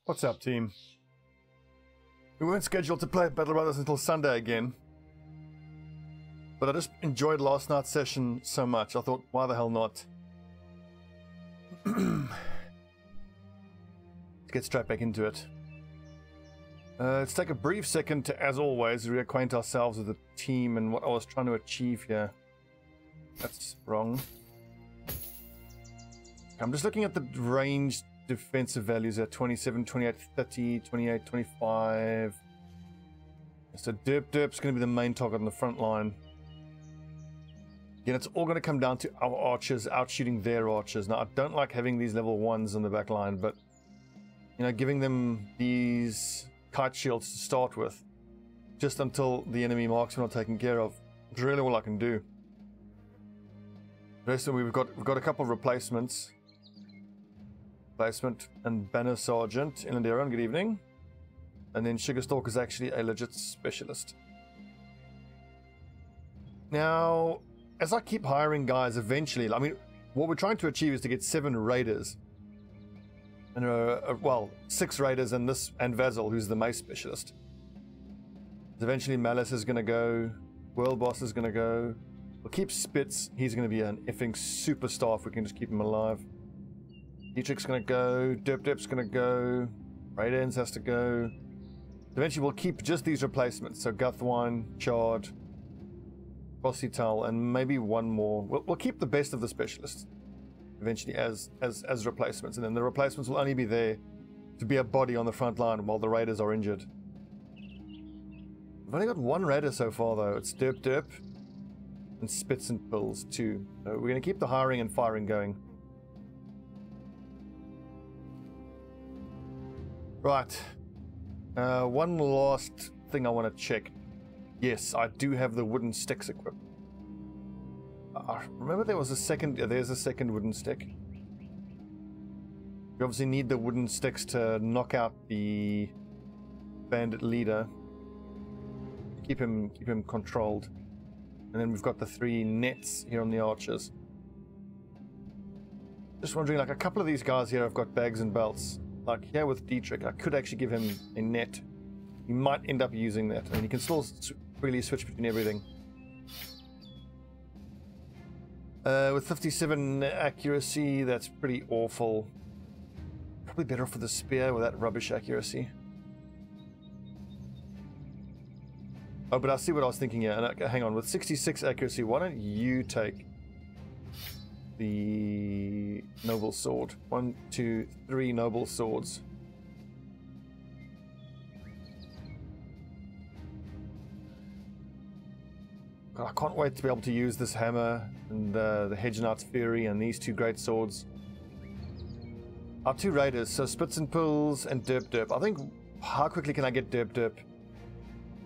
What's up, team? We weren't scheduled to play Battle Brothers until Sunday again. But I just enjoyed last night's session so much, I thought, why the hell not? Let's get straight back into it. Let's take a brief second to, as always, reacquaint ourselves with the team and what I was trying to achieve here. That's wrong. I'm just looking at the ranged defensive values at 27, 28, 30, 28, 25. So Derp's going to be the main target on the front line. Again, it's all going to come down to our archers outshooting their archers. Now, I don't like having these level 1s on the back line, but, you know, giving them these kite shields to start with, just until the enemy marksmen are taken care of, is really all I can do. The rest of we've got a couple of replacements. Replacement and Banner Sergeant, Ilanderon, good evening. And then Sugarstalk is actually a legit specialist. Now, as I keep hiring guys, eventually, I mean, what we're trying to achieve is to get 7 raiders. And well, 6 raiders and Vasil, who's the mace specialist. Eventually Malice is going to go, World Boss is going to go. We'll keep Spitz, he's going to be an effing superstar if we can just keep him alive. Dietrich's going to go, Derp's going to go, Raidens has to go. Eventually we'll keep just these replacements, so Guthwine, Chard, Bossital, and maybe one more. We'll keep the best of the specialists eventually as replacements, and then the replacements will only be there to be a body on the front line while the raiders are injured. We've only got 1 raider so far though. It's Derp and Spits and Pills too. So we're going to keep the hiring and firing going. Right. One last thing I want to check. Yes, I do have the wooden sticks equipped. Remember there was a second... there's a second wooden stick. You obviously need the wooden sticks to knock out the bandit leader. Keep him controlled. And then we've got the 3 nets here on the archers. Just wondering, like, a couple of these guys here have got bags and belts. Like here with Dietrich, I could actually give him a net. He might end up using that. I mean, he can still really switch between everything. With 57 accuracy, that's pretty awful. Probably better for the spear with that rubbish accuracy. Oh, but I see what I was thinking here. And hang on, with 66 accuracy, why don't you take the noble sword? 1, 2, 3 noble swords. I can't wait to be able to use this hammer and the Hedge Knight's Fury and these 2 great swords. Our 2 raiders, so Spits and Pulls and Derp. I think, how quickly can I get Derp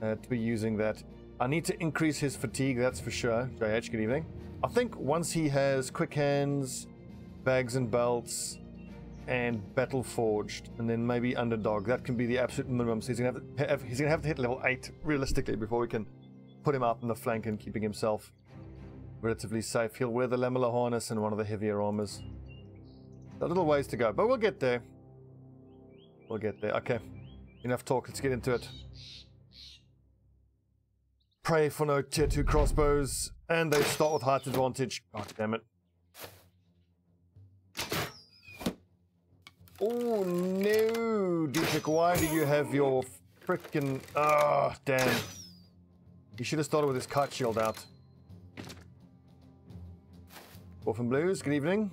to be using that? I need to increase his fatigue, that's for sure. JH, good evening. I think once he has Quick Hands, Bags and Belts, and Battle Forged, and then maybe Underdog, that can be the absolute minimum. So he's gonna have to hit level 8 realistically before we can put him out on the flank and keeping himself relatively safe. He'll wear the lamellar harness and one of the heavier armors. A little ways to go, but we'll get there. We'll get there. Okay, enough talk. Let's get into it. Pray for no tier 2 crossbows, and they start with height advantage. God damn it. Oh no, Dietrich, why do you have your frickin'... ah, damn. You should have started with his kite shield out. Orphan Blues, good evening.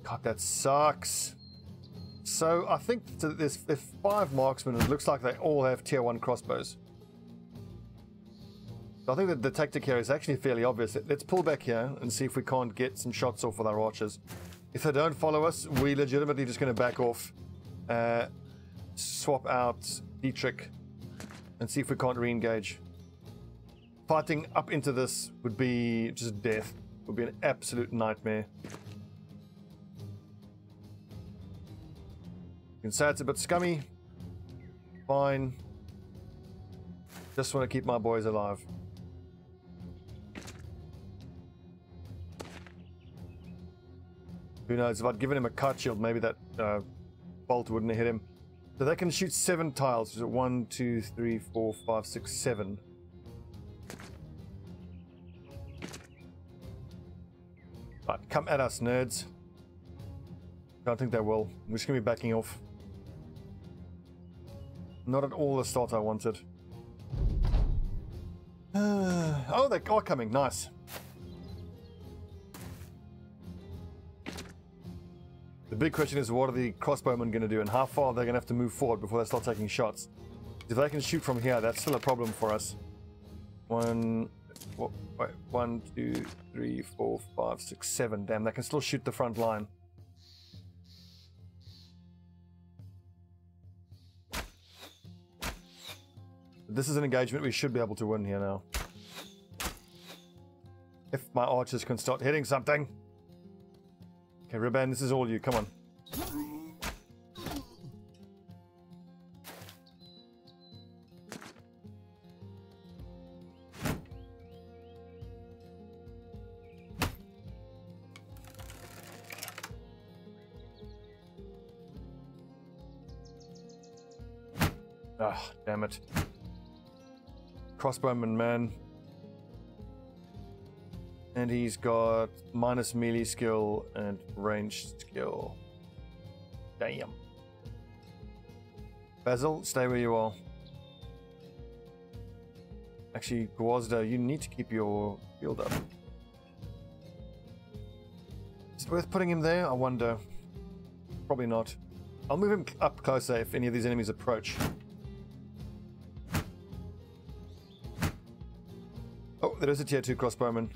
God, that sucks. So I think there's 5 marksmen, and it looks like they all have tier 1 crossbows. So I think that the tactic here is actually fairly obvious. Let's pull back here and see if we can't get some shots off with our archers. If they don't follow us, we're legitimately just going to back off, swap out Dietrich, and see if we can't re-engage. Fighting up into this would be just death. Would be an absolute nightmare. You can say it's a bit scummy. Fine. Just want to keep my boys alive. Who knows, if I'd given him a kite shield, maybe that bolt wouldn't have hit him. So they can shoot 7 tiles. Is it 1, 2, 3, 4, 5, 6, 7? Right, come at us, nerds. Don't think they will. We're just going to be backing off. Not at all the start I wanted. Oh, they are coming. Nice. The big question is, what are the crossbowmen going to do, and how far they're going to have to move forward before they start taking shots. If they can shoot from here, that's still a problem for us. 1, 2, 3, 4, 5, 6, 7. Damn, they can still shoot the front line. This is an engagement we should be able to win here now. If my archers can start hitting something. Okay, Riban, this is all you. Come on. Ah, damn it. Crossbowman, man. And he's got minus melee skill and ranged skill. Damn. Basil, stay where you are. Actually, Guazda, you need to keep your shield up. Is it worth putting him there? I wonder. Probably not. I'll move him up closer if any of these enemies approach. Oh, there is a tier 2 crossbowman.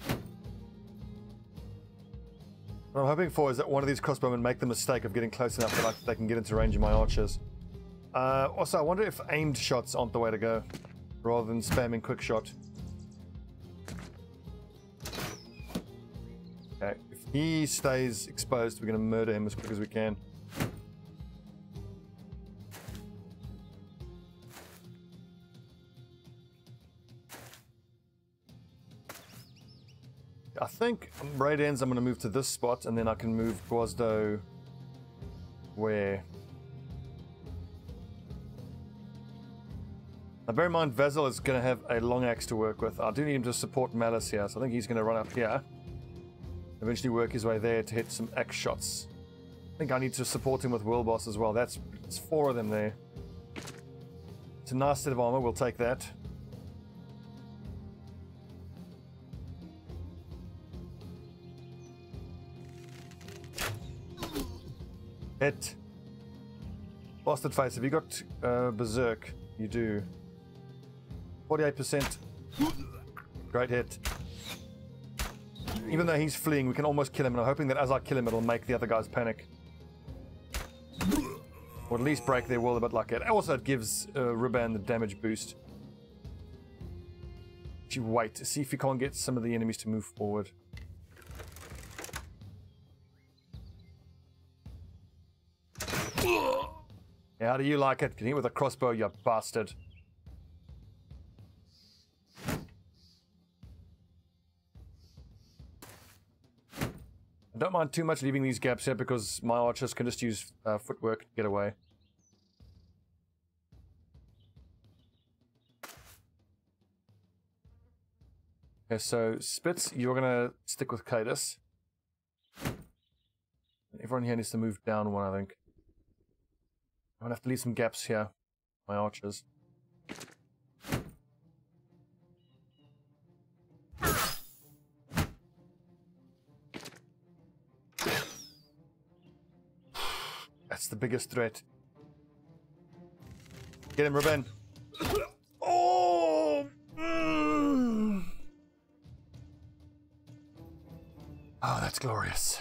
What I'm hoping for is that one of these crossbowmen make the mistake of getting close enough that they can get into range of my archers. Also, I wonder if aimed shots aren't the way to go, rather than spamming quick shot. Okay, if he stays exposed, we're going to murder him as quick as we can. I think raid ends, I'm going to move to this spot, and then I can move Guazdo where? Now bear in mind, Vasil is going to have a long axe to work with. I do need him to support Malice here, so I think he's going to run up here. Eventually work his way there to hit some axe shots. I think I need to support him with World Boss as well. That's 4 of them there. It's a nice set of armor, we'll take that. Hit. Bastard face, have you got Berserk? You do. 48%. Great hit. Even though he's fleeing, we can almost kill him, and I'm hoping that as I kill him, it'll make the other guys panic. Or at least break their will a bit like it. Also, it gives Riban the damage boost. Actually, wait to see if you can't get some of the enemies to move forward. How do you like it? Can you hit with a crossbow, you bastard? I don't mind too much leaving these gaps here because my archers can just use footwork to get away. Okay, so Spitz, you're gonna stick with Cadus. Everyone here needs to move down one, I think. I'm gonna have to leave some gaps here, my archers. That's the biggest threat. Get him, Ruben. Oh! Oh, that's glorious.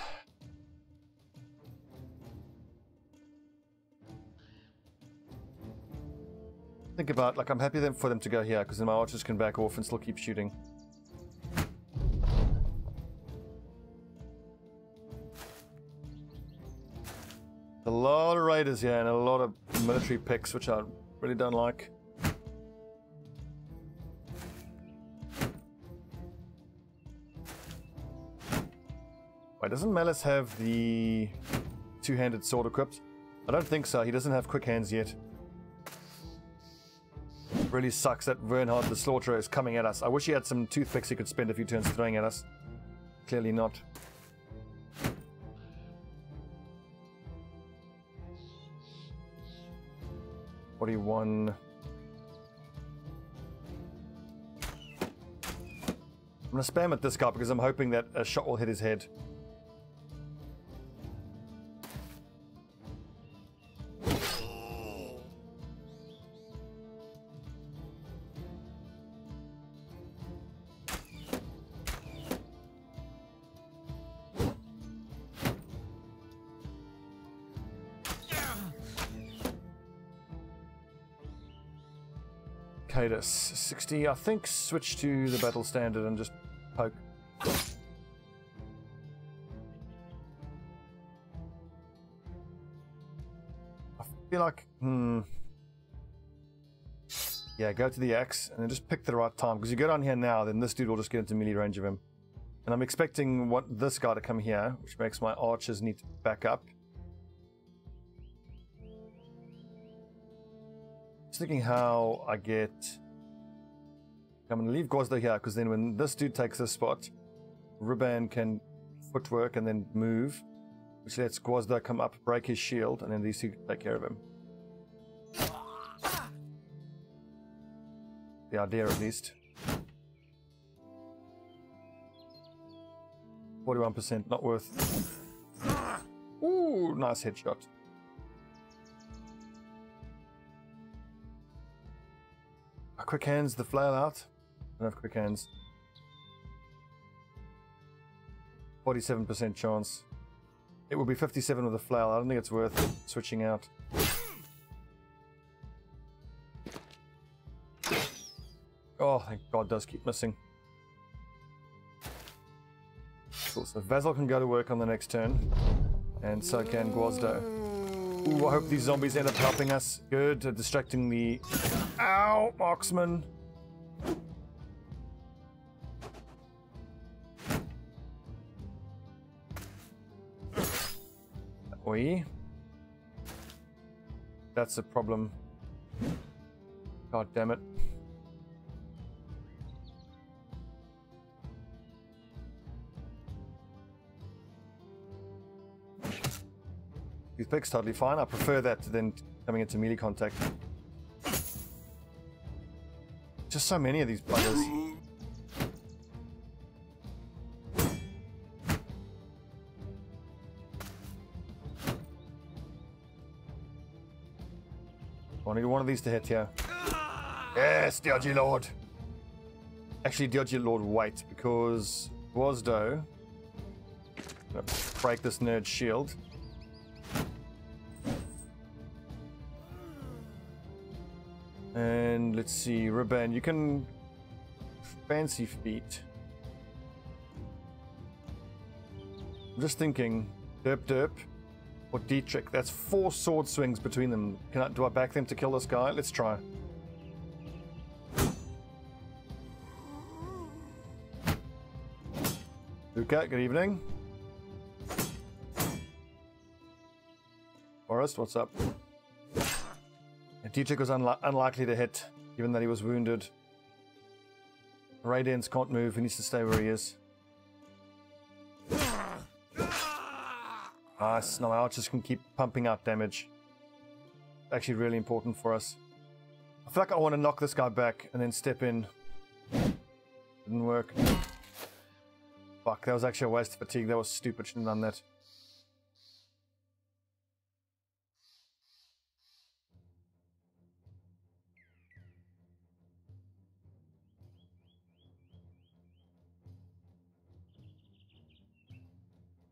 Think about, like, I'm happy for them to go here, because then my archers can back off and still keep shooting. A lot of raiders here and a lot of military picks, which I really don't like. Wait, doesn't Malice have the two-handed sword equipped? I don't think so. He doesn't have quick hands yet. Really sucks that Vernhard the Slaughterer is coming at us. I wish he had some toothpicks he could spend a few turns throwing at us. Clearly not. 41. I'm going to spam at this guy because I'm hoping that a shot will hit his head. Cadus 60. I think switch to the battle standard and just poke. I feel like yeah, go to the axe and then just pick the right time, because you go down here now, then this dude will just get into melee range of him. And I'm expecting this guy to come here, which makes my archers need to back up. Just thinking how I get... I'm going to leave Gwazda here, because then when this dude takes this spot, Riban can footwork and then move, which lets Gwazda come up, break his shield, and then these two take care of him. The idea, at least. 41%, not worth. Ooh, nice headshot. Quick hands, the flail out. I don't have quick hands. 47% chance. It will be 57 with a flail. I don't think it's worth switching out. Oh, thank God, does keep missing. Cool, so Vasil can go to work on the next turn. And so can Gwazda. Ooh, I hope these zombies end up helping us. Good, distracting the... Ow, marksman. Oi. That's a problem. God damn it. These picks totally fine. I prefer that to then coming into melee contact. Just so many of these buggers. I need one of these to hit here. Yes, Dodgy Lord. Actually, Dodgy Lord, wait, because Gwazdo gonna break this nerd's shield. And let's see, Riban, you can fancy feet. I'm just thinking, Derp or Dietrich. That's 4 sword swings between them. Do I back them to kill this guy? Let's try. Luca, good evening. Forrest, what's up? Dietrich was unlikely to hit, given that he was wounded. Radiance can't move, he needs to stay where he is. Nice, now my archers can keep pumping out damage. Actually really important for us. I feel like I want to knock this guy back and then step in. Didn't work. Fuck, that was actually a waste of fatigue, that was stupid, shouldn't have done that.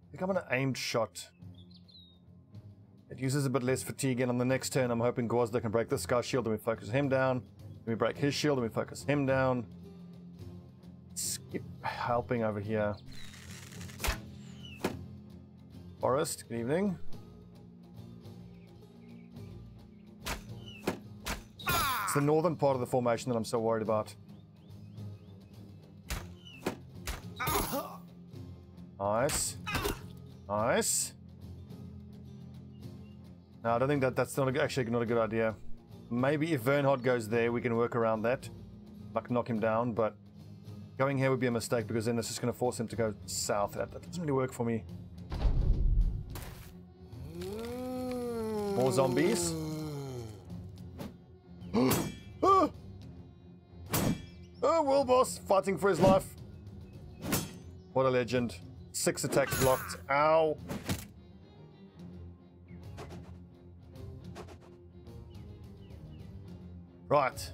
I think I'm going to aimed shot. It uses a bit less fatigue, and on the next turn I'm hoping Gwazda can break this guy's shield and we focus him down. Then we break his shield and we focus him down. Skip helping over here. Forrest, good evening. It's the northern part of the formation that I'm so worried about. Nice. Nice. No, I don't think that's actually not a good idea. Maybe if Vernhard goes there, we can work around that. Like knock him down, but going here would be a mistake because then it's just going to force him to go south. That doesn't really work for me. More zombies. Oh, world boss fighting for his life. What a legend. 6 attacks blocked. Ow. Right.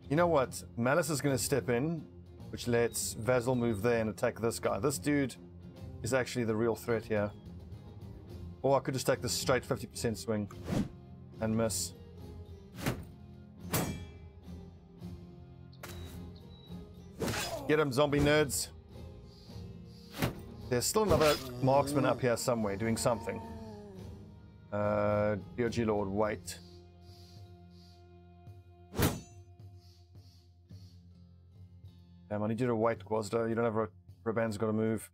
You know what? Malice is going to step in, which lets Vasil move there and attack this guy. This dude is actually the real threat here. Or I could just take this straight 50% swing and miss. Get him, zombie nerds. There's still another marksman up here somewhere doing something. DOG Lord, wait. Damn, I need you to wait, Gwazda. You don't have a Raban's got to move.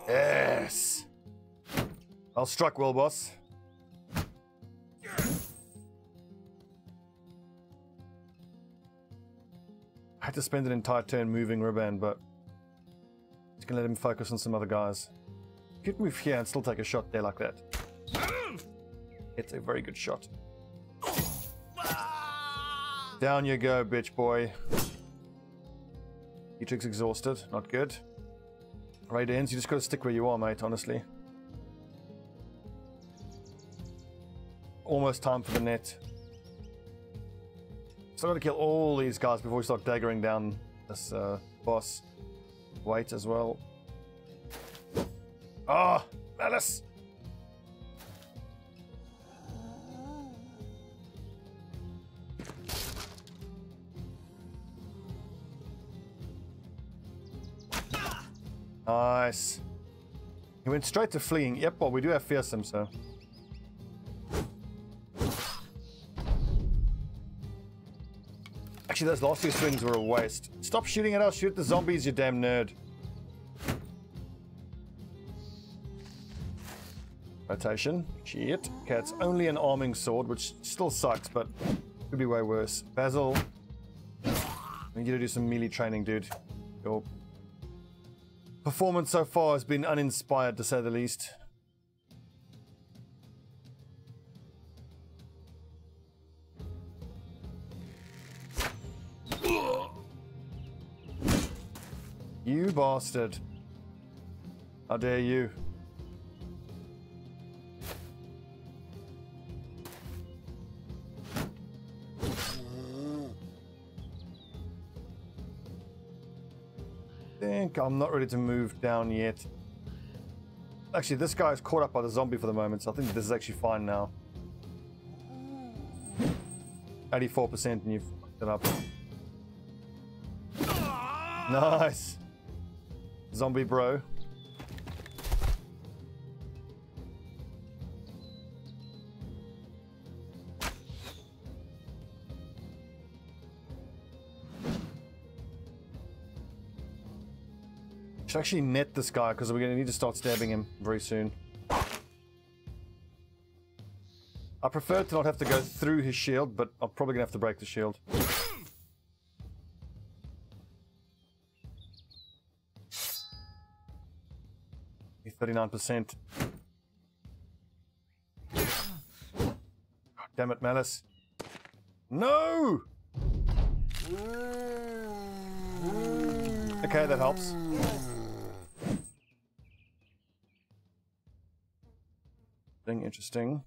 Yes! I'll struck, well, boss. I had to spend an entire turn moving Raban, but just gonna let him focus on some other guys. You could move here and still take a shot there like that. It's a very good shot. Down you go, bitch boy. Dietrich's exhausted. Not good. Raid ends. You just gotta stick where you are, mate, honestly. Almost time for the net. So I'm gonna kill all these guys before we start daggering down this boss. Wait as well. Ah! Oh, Malice! Nice. He went straight to fleeing. Yep, well, we do have fearsome, so. Actually, those last 2 swings were a waste. Stop shooting at us. Shoot the zombies, you damn nerd. Rotation. Shit. Okay, it's only an arming sword, which still sucks, but could be way worse. Basil. I need you to do some melee training, dude. Your performance so far has been uninspired, to say the least. You bastard. How dare you? I think I'm not ready to move down yet. Actually, this guy is caught up by the zombie for the moment, so I think this is actually fine now. 84% and you've fucked it up. Nice! Zombie bro. Should actually net this guy because we're going to need to start stabbing him very soon. I prefer to not have to go through his shield, but I'm probably going to have to break the shield. 39%. Damn it, Malice. No! Okay, that helps. Interesting.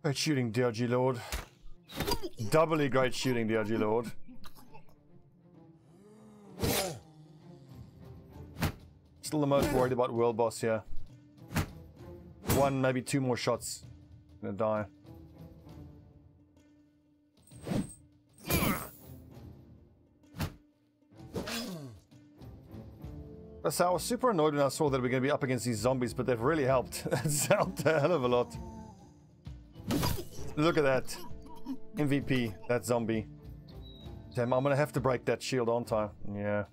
Great shooting, DOG Lord. Doubly great shooting, DOG Lord. Still the most worried about World Boss here. 1, maybe 2 more shots. Gonna die. So I was super annoyed when I saw that we're going to be up against these zombies, but they've really helped. It's helped a hell of a lot. Look at that. MVP, that zombie. Damn, I'm going to have to break that shield, aren't I? Yeah.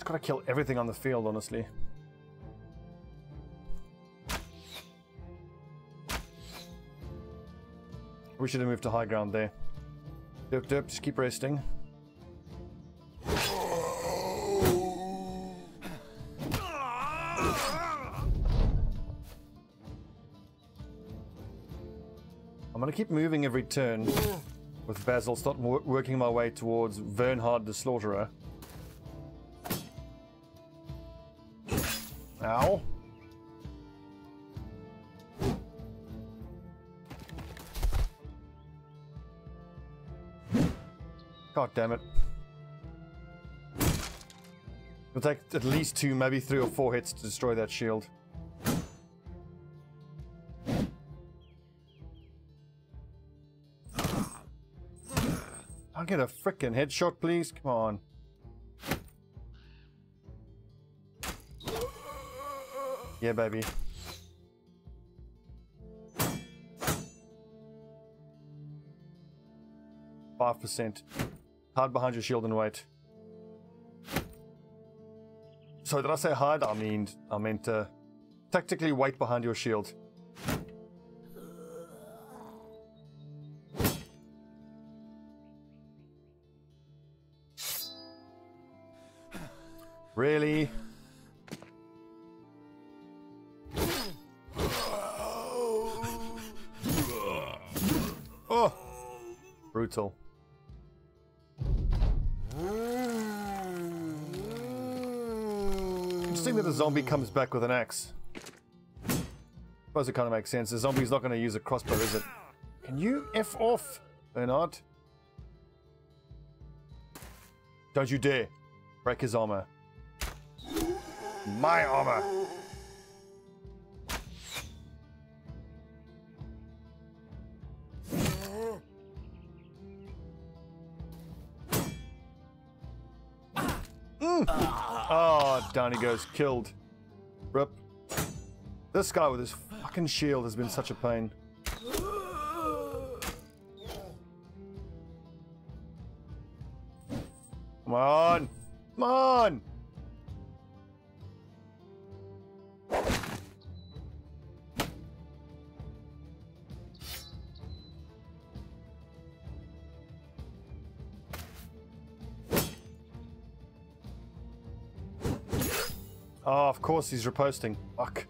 Gotta kill everything on the field, honestly. We should have moved to high ground there. Derp, derp, just keep resting. I'm gonna keep moving every turn with Basil. Start working my way towards Vernhard the Slaughterer. Ow. God damn it. It'll take at least 2, maybe 3 or 4 hits to destroy that shield. I'll get a frickin' headshot, please. Come on. Yeah, baby. 5%. Hide behind your shield and wait. So did I say hide? I meant tactically wait behind your shield. Really? Oh! Brutal. Interesting that the zombie comes back with an axe. Suppose it kind of makes sense. The zombie's not going to use a crossbow, is it? Can you F off, Bernard? Don't you dare break his armor. My armor! Oh, down he goes, killed. Rip. This guy with his fucking shield has been such a pain. Come on! Come on! Oh, of course he's riposting. Fuck.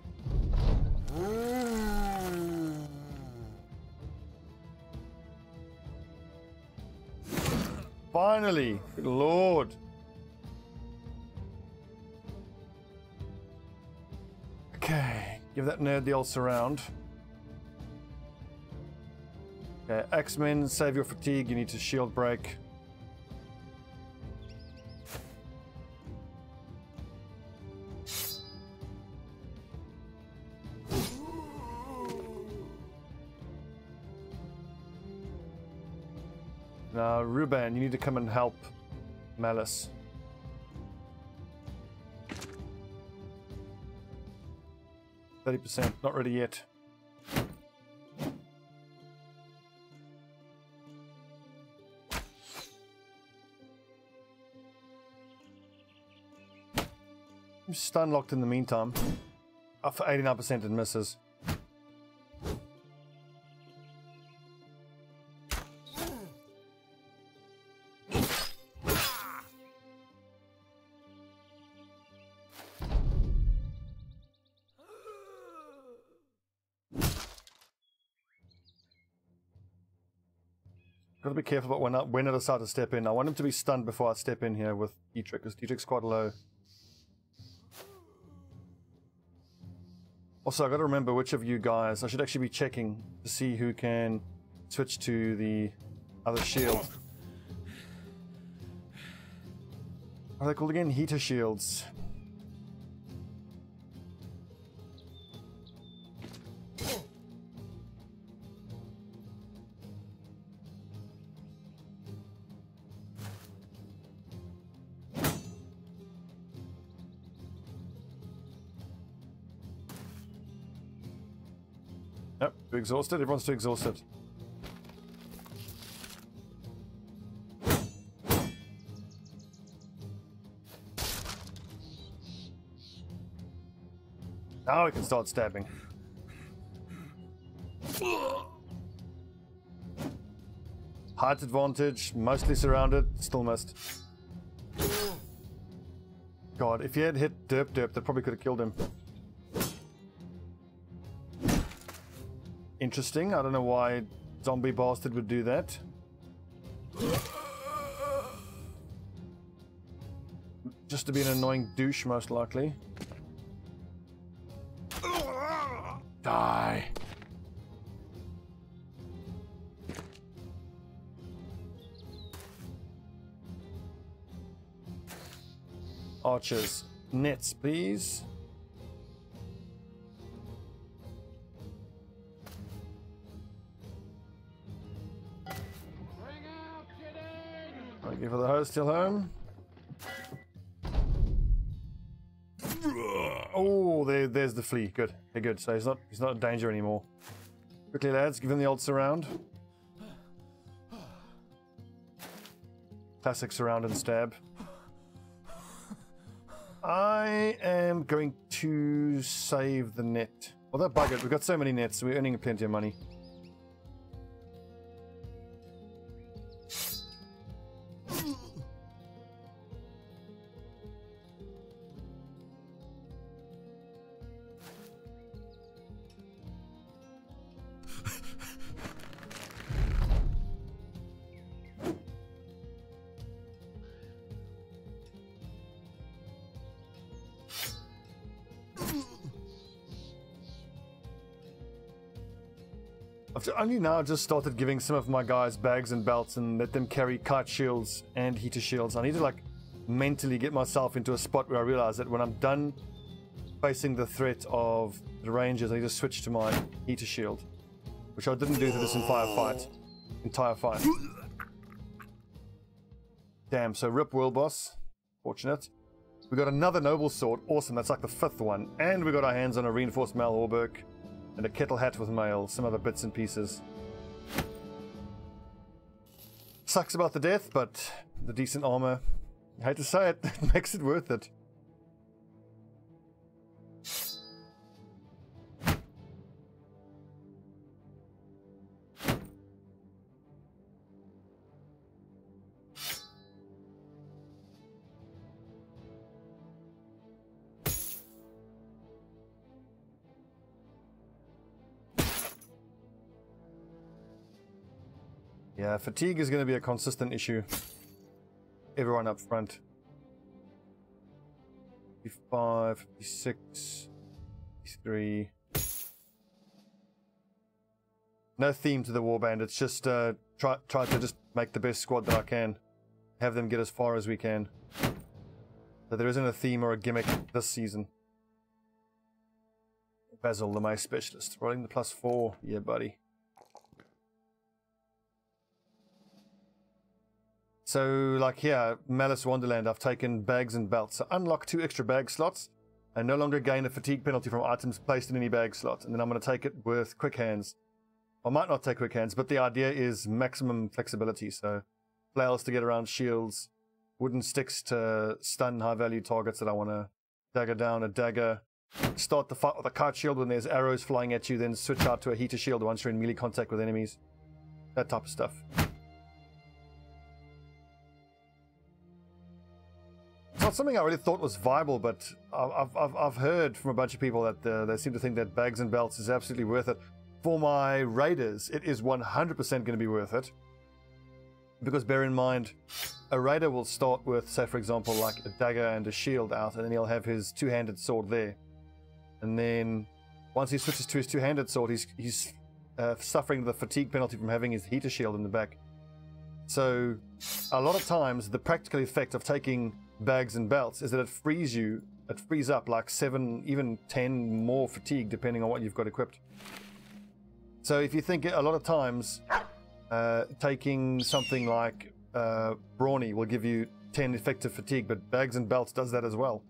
Finally! Good Lord! Okay, give that nerd the old surround. Okay, X-Men, save your fatigue. You need to shield break. Now, Ruben, you need to come and help Malice. %, not ready yet. I'm stun locked in the meantime. Up for 89% and misses. Gotta be careful about when I decide to step in. I want him to be stunned before I step in here with Dietrich, because Dietrich's quite low. Also, I gotta remember which of you guys, I should actually be checking to see who can switch to the other shield. What are they called again? Heater shields. Yep, too exhausted. Everyone's too exhausted. Now we can start stabbing. Height advantage, mostly surrounded, still missed. God, if he had hit Derp, that probably could have killed him. Interesting, I don't know why zombie bastard would do that. Just to be an annoying douche, most likely. Die. Archers. Nets, please. Thank you for the host, still home. Oh, there's the flea. Good. They're good. So he's not in danger anymore. Quickly, lads, give him the old surround. Classic surround and stab. I am going to save the net. Well, that buggered. We've got so many nets, so we're earning plenty of money. I've only now just started giving some of my guys bags and belts and let them carry kite shields and heater shields. I need to like mentally get myself into a spot where I realize that when I'm done facing the threat of the rangers, I need to switch to my heater shield, which I didn't do through this entire fight. Damn, so rip world boss. Fortunate. We got another noble sword. Awesome, that's like the 5th one. And we got our hands on a reinforced mail hauberk. And a kettle hat with mail, some other bits and pieces. Sucks about the death, but the decent armor, I hate to say it, it makes it worth it. Yeah, fatigue is going to be a consistent issue. Everyone up front. 55, 56, 53. No theme to the warband. It's just try to just make the best squad that I can. Have them get as far as we can. So there isn't a theme or a gimmick this season. Basil, the mace specialist. Rolling the +4. Yeah, buddy. So, like here, Malice Wonderland, I've taken bags and belts. So unlock 2 extra bag slots, and no longer gain a fatigue penalty from items placed in any bag slot. And then I'm going to take it with quick hands. I might not take quick hands, but the idea is maximum flexibility. So, flails to get around shields, wooden sticks to stun high-value targets that I want to dagger down, a dagger. Start the fight with a kite shield when there's arrows flying at you, then switch out to a heater shield once you're in melee contact with enemies. That type of stuff. It's not something I really thought was viable, but I've heard from a bunch of people that they seem to think that bags and belts is absolutely worth it. For my raiders, it is 100% going to be worth it. Because bear in mind, a raider will start with, say for example, like a dagger and a shield out, and then he'll have his two-handed sword there. And then once he switches to his two-handed sword, he's suffering the fatigue penalty from having his heater shield in the back. So a lot of times the practical effect of taking bags and belts is that it frees up like 7, even 10 more fatigue depending on what you've got equipped. So if you think a lot of times taking something like Brawny will give you 10 effective fatigue, but bags and belts does that as well.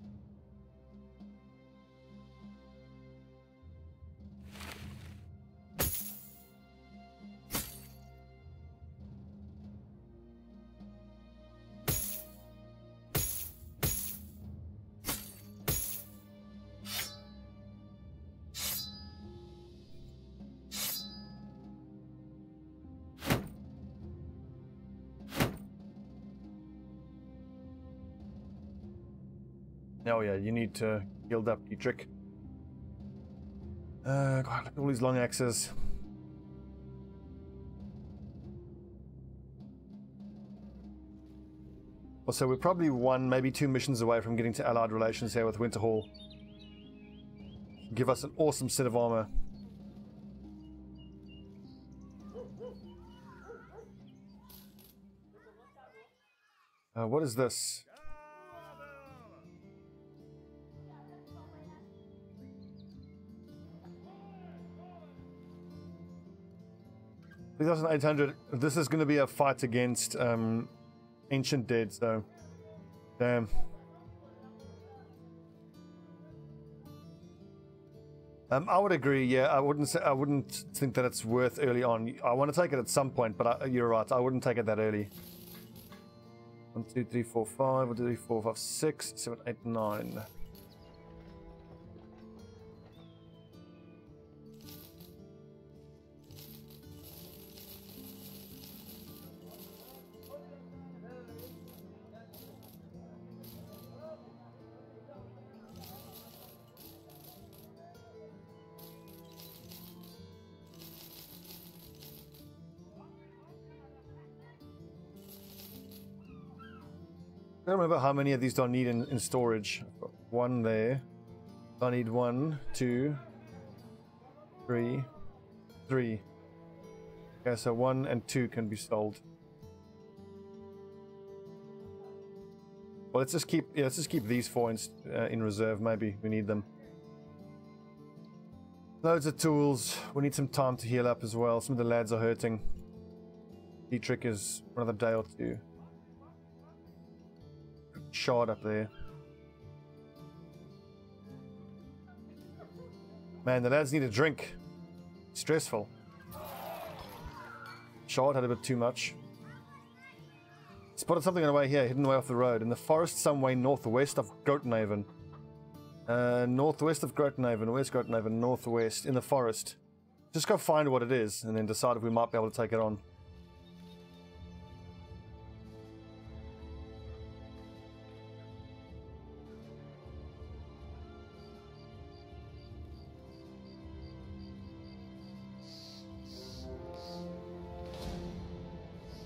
Oh yeah, you need to build up Dietrich. God, look at all these long axes. Also, we're probably 1, maybe 2 missions away from getting to Allied relations here with Winterhall. Give us an awesome set of armor. What is this? $3,800. This is going to be a fight against Ancient Dead, so damn. I would agree. Yeah, I wouldn't think that it's worth early on. I want to take it at some point, but you're right. I wouldn't take it that early. 1, 2, 3, 4, 5. 1, 2, 3, 4, 5, 6, 7, 8, 9. I don't remember how many of these do I need in storage. I've got 1 there. I need 1, 2, 3. Okay, so 1 and 2 can be sold. Well, let's just keep these 4 in reserve. Maybe we need them. Loads of tools. We need some time to heal up as well. Some of the lads are hurting. Dietrich is another day or 2. Shard up there. Man, the lads need a drink. Stressful. Shard had a bit too much. Spotted something on the way here, hidden away off the road. In the forest some way northwest of Grotenhaven. Northwest of Grotenhaven. Where's Grotenhaven? Northwest. In the forest. Just go find what it is and then decide if we might be able to take it on.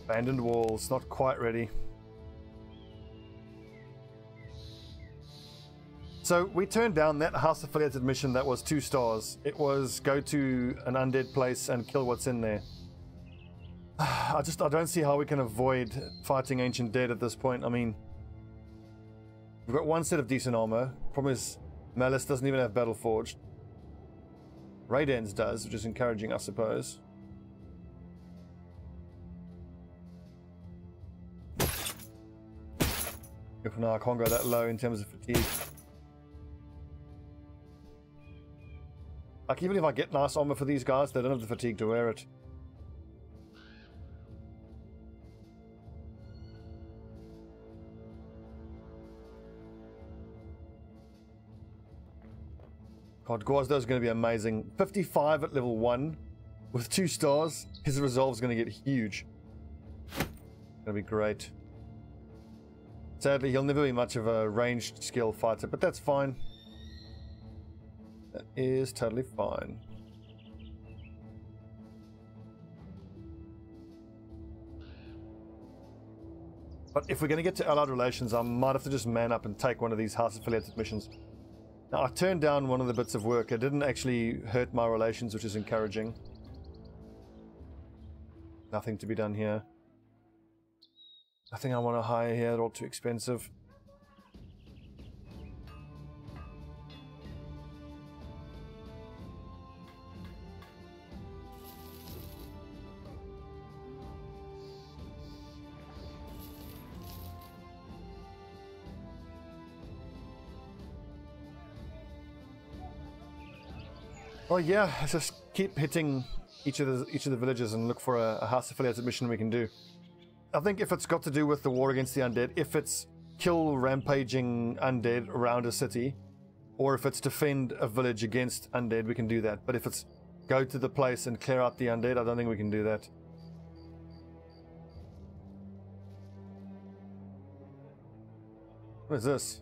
Abandoned walls, not quite ready. So we turned down that house affiliated mission that was 2 stars. It was go to an undead place and kill what's in there. I don't see how we can avoid fighting Ancient Dead at this point. I mean, we've got 1 set of decent armor. Problem is, Malice doesn't even have Battle Forged. Raiden's does, which is encouraging, I suppose. If now I can't go that low in terms of fatigue. Like, even if I get nice armor for these guys, they don't have the fatigue to wear it. God, Guazdo's going to be amazing. 55 at level 1 with 2 stars. His resolve's going to get huge. It's going to be great. Sadly, he'll never be much of a ranged skill fighter, but that's fine. That is totally fine. But if we're going to get to Allied relations, I might have to just man up and take one of these house-affiliated missions. Now, I turned down one of the bits of work. It didn't actually hurt my relations, which is encouraging. Nothing to be done here. Nothing I want to hire here, they're all too expensive. Well, yeah, let's just keep hitting each of the villages and look for a house affiliated mission we can do. I think if it's got to do with the war against the undead, if it's kill rampaging undead around a city, or if it's defend a village against undead, we can do that. But if it's go to the place and clear out the undead, I don't think we can do that. What is this?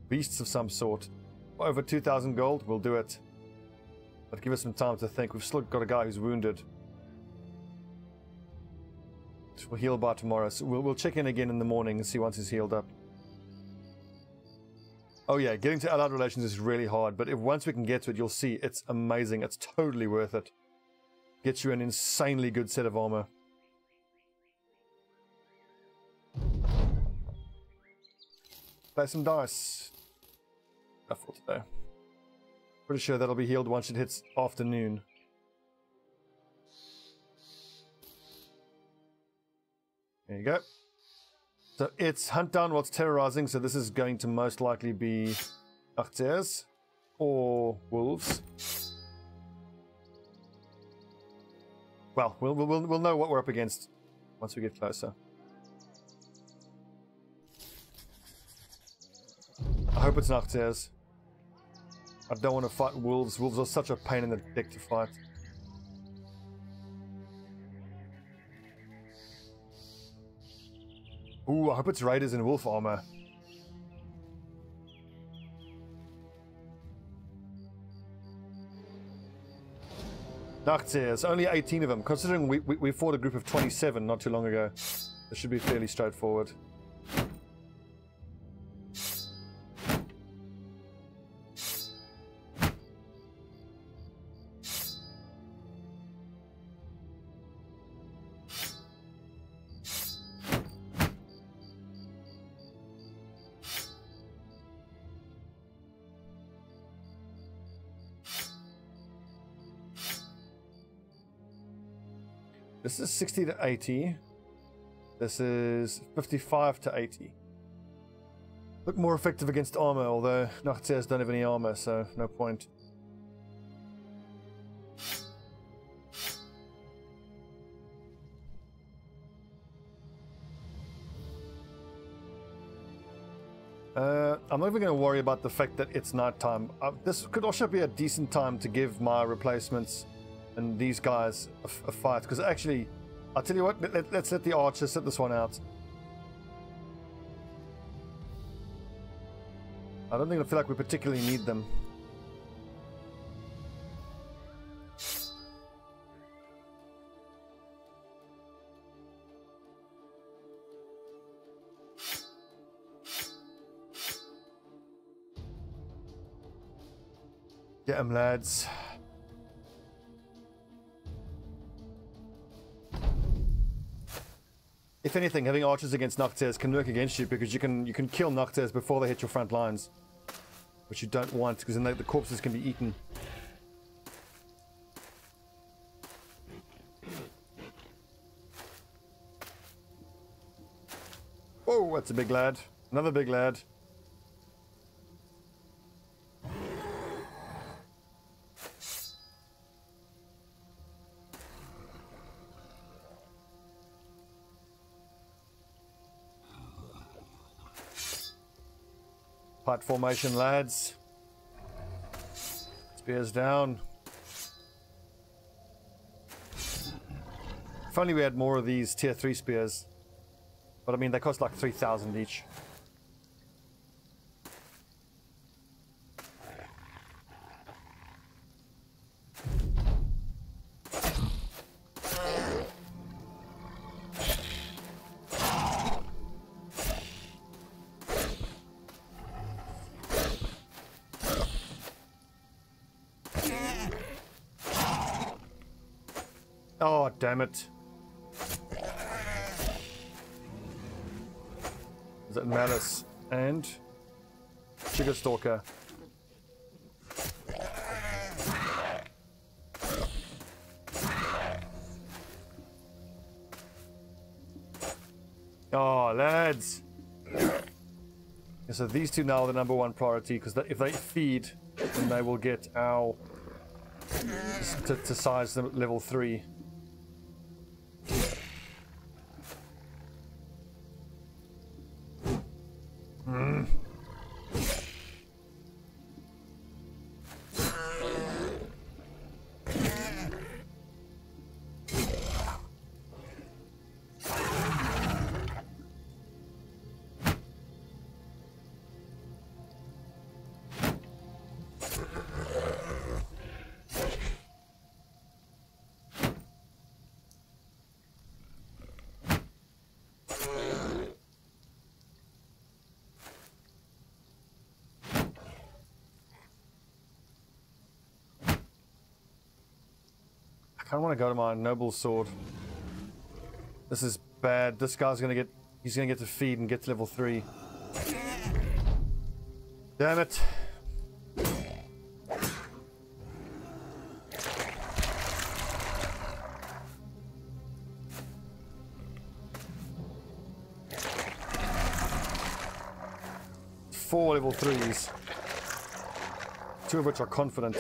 Beasts of some sort. Over 2,000 gold, we'll do it. But give us some time to think. We've still got a guy who's wounded. We'll heal by tomorrow. So we'll check in again in the morning and see once he's healed up. Oh yeah, getting to allied relations is really hard, but if once we can get to it, you'll see it's amazing. It's totally worth it. Gets you an insanely good set of armor. Play some dice. Enough for today. Pretty sure that'll be healed once it hits afternoon. There you go. So it's hunt down what's terrorizing, so this is going to most likely be Nachzehrers or wolves. Well, we'll know what we're up against once we get closer. I hope it's Nachzehrers. I don't want to fight wolves. Wolves are such a pain in the dick to fight. Ooh, I hope it's raiders in wolf armor. Nachzehrers, only 18 of them. Considering we fought a group of 27 not too long ago, this should be fairly straightforward. This is 60 to 80. This is 55 to 80. Look more effective against armor, although Nachzehrers don't have any armor, so no point. I'm not even going to worry about the fact that it's nighttime. This could also be a decent time to give my replacements and these guys a fight, because actually, I'll tell you what, let's let the archers sit this one out. I don't feel like we particularly need them. Get 'em, lads. If anything, having archers against Nachzehrers can work against you, because you can kill Nachzehrers before they hit your front lines, which you don't want, because then the corpses can be eaten. Oh, that's a big lad. Another big lad. Fight formation, lads. Spears down. If only we had more of these tier 3 spears. But I mean, they cost like 3,000 each. Oh, damn it. Is that Malice and Sugar Stalker? Oh, lads. Okay, so these two now are the number one priority, because if they feed, then they will get our to size them at level 3. I kind of want to go to my noble sword. This is bad. This guy's gonna get... He's gonna get to feed and get to level 3. Damn it. Four level 3s. 2 of which are confident.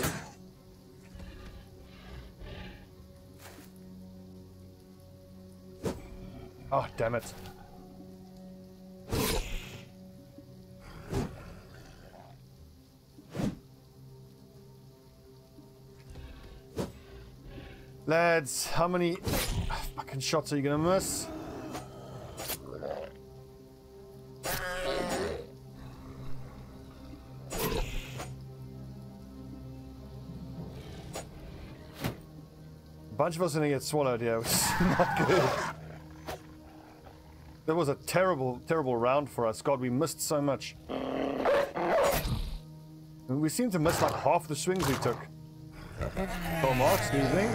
Oh, damn it. Lads, how many fucking shots are you gonna miss? A bunch of us are gonna get swallowed here, which is not good. That was a terrible, terrible round for us. God, we missed so much. We seem to miss like half the swings we took. Oh, Mark's evening.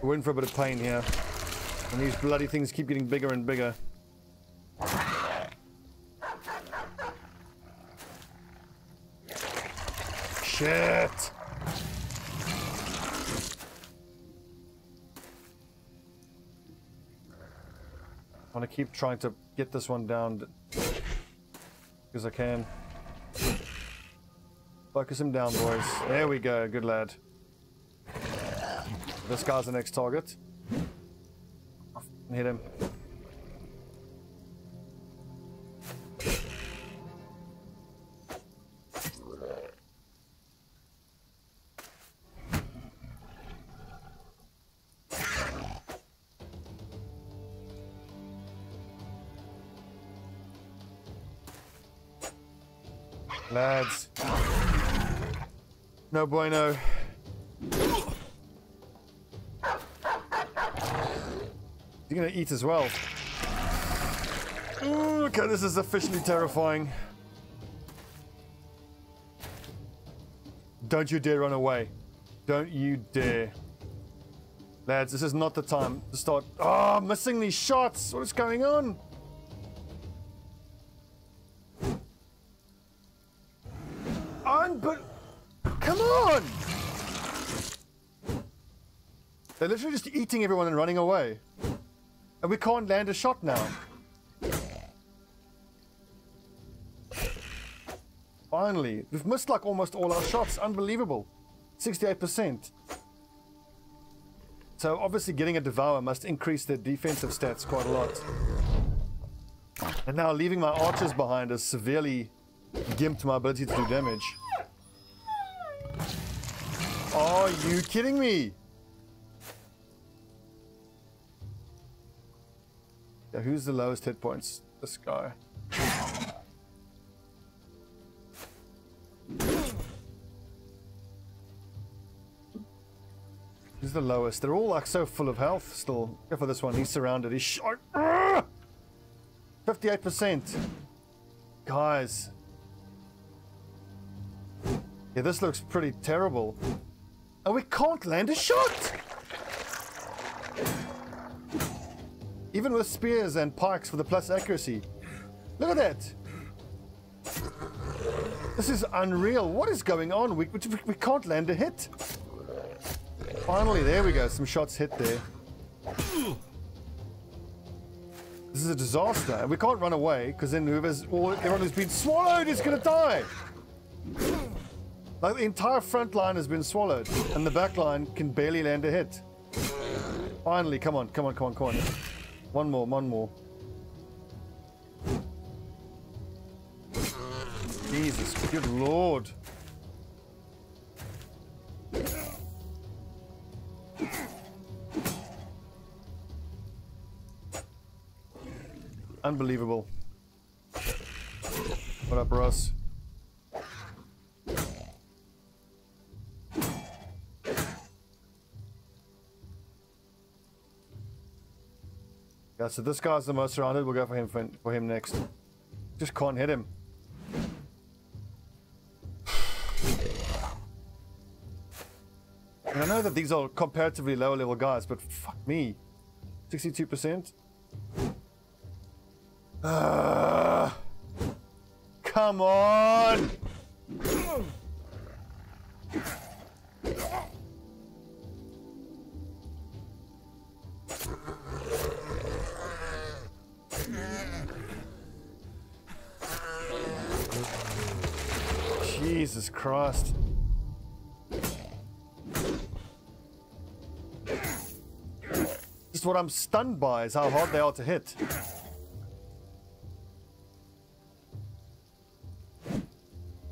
We're in for a bit of pain here. And these bloody things keep getting bigger and bigger. Shit! I want to keep trying to get this one down because I can. Focus him down, boys. There we go. Good lad. This guy's the next target. Hit him. Lads. No bueno. You're gonna eat as well. Ooh, okay, this is officially terrifying. Don't you dare run away. Don't you dare. Lads, this is not the time to start. Oh, missing these shots. What is going on? But come on! They're literally just eating everyone and running away. And we can't land a shot now. Finally. We've missed like almost all our shots. Unbelievable. 68%. So obviously getting a Devour must increase their defensive stats quite a lot. And now leaving my archers behind has severely gimped my ability to do damage. Are you kidding me? Yeah, who's the lowest hit points? This guy. Who's the lowest? They're all like so full of health still. Go for this one. He's surrounded. He's shot. 58%. Guys. Yeah, this looks pretty terrible. And we can't land a shot! Even with spears and pikes for the plus accuracy. Look at that! This is unreal. What is going on? We can't land a hit. Finally, there we go. Some shots hit there. This is a disaster. And we can't run away because then everyone who's been swallowed is going to die. Like the entire front line has been swallowed and the back line can barely land a hit. Finally, come on. One more. Jesus, good lord. Unbelievable. What up, Ross? Yeah, so this guy's the most surrounded. We'll go for him next. Just can't hit him. And I know that these are comparatively lower level guys, but fuck me. 62%? Come on! Jesus Christ. Just what I'm stunned by is how hard they are to hit.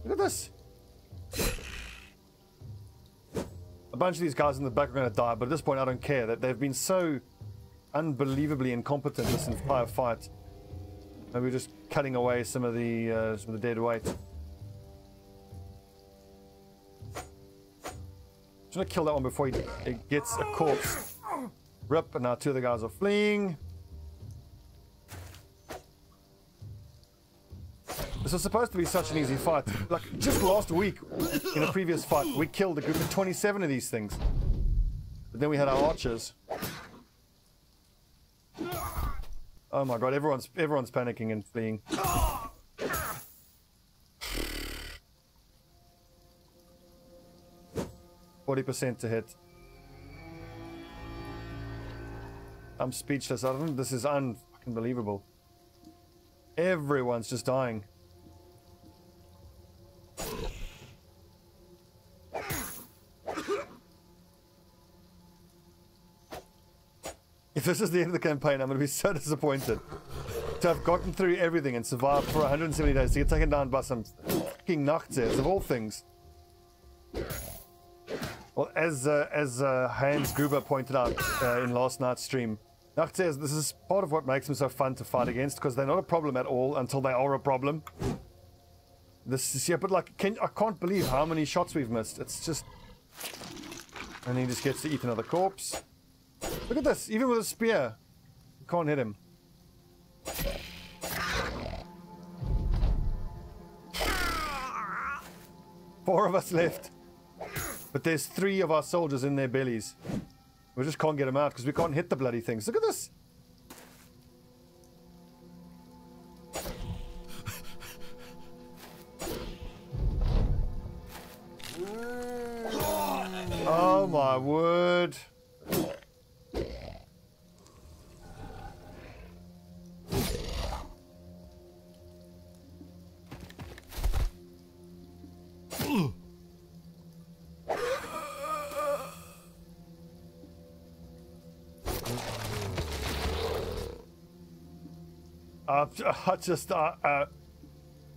Look at this. A bunch of these guys in the back are going to die, but at this point I don't care. That they've been so unbelievably incompetent this entire fight. Maybe we're just cutting away some of the dead weight. Just gonna kill that one before he gets a corpse. Rip, and now two of the guys are fleeing. This was supposed to be such an easy fight. Like, just last week, in a previous fight, we killed a group of 27 of these things. But then we had our archers. Oh my god, everyone's panicking and fleeing. 40% to hit. I'm speechless. I think this is unbelievable. Everyone's just dying. If this is the end of the campaign, I'm going to be so disappointed. To have gotten through everything and survived for 170 days to get taken down by some fucking Nachzehrers of all things. Well, as Hans Gruber pointed out in last night's stream, Nachzehrers, this is part of what makes them so fun to fight against, because they're not a problem at all until they are a problem. This is, yeah, but like, I can't believe how many shots we've missed. It's just... And he just gets to eat another corpse. Look at this, even with a spear, you can't hit him. Four of us left. But there's 3 of our soldiers in their bellies. We just can't get them out because we can't hit the bloody things. Look at this. Oh my word.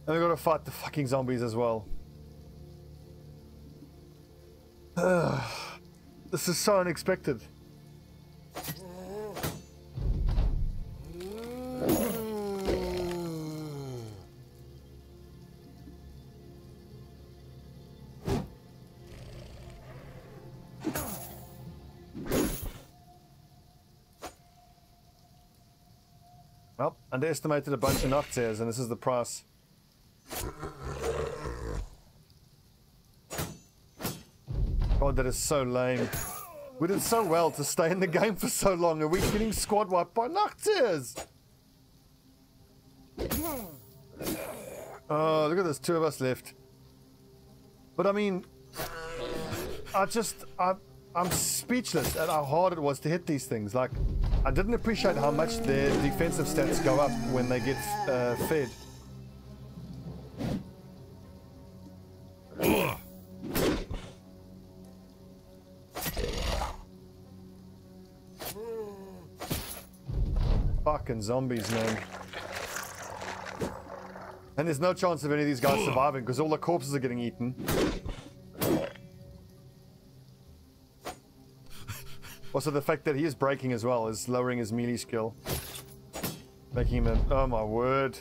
And we gotta fight the fucking zombies as well. This is so unexpected. Well, underestimated a bunch of Nachzehrers, and this is the price. God, that is so lame. We did so well to stay in the game for so long, and we're getting squad wiped by Nachzehrers. Oh, look at this, 2 of us left. But I mean, I'm speechless at how hard it was to hit these things. Like, I didn't appreciate how much their defensive stats go up when they get fed. Fucking zombies, man. And there's no chance of any of these guys surviving because all the corpses are getting eaten. Also, the fact that he is breaking as well is lowering his melee skill. Making him oh my word.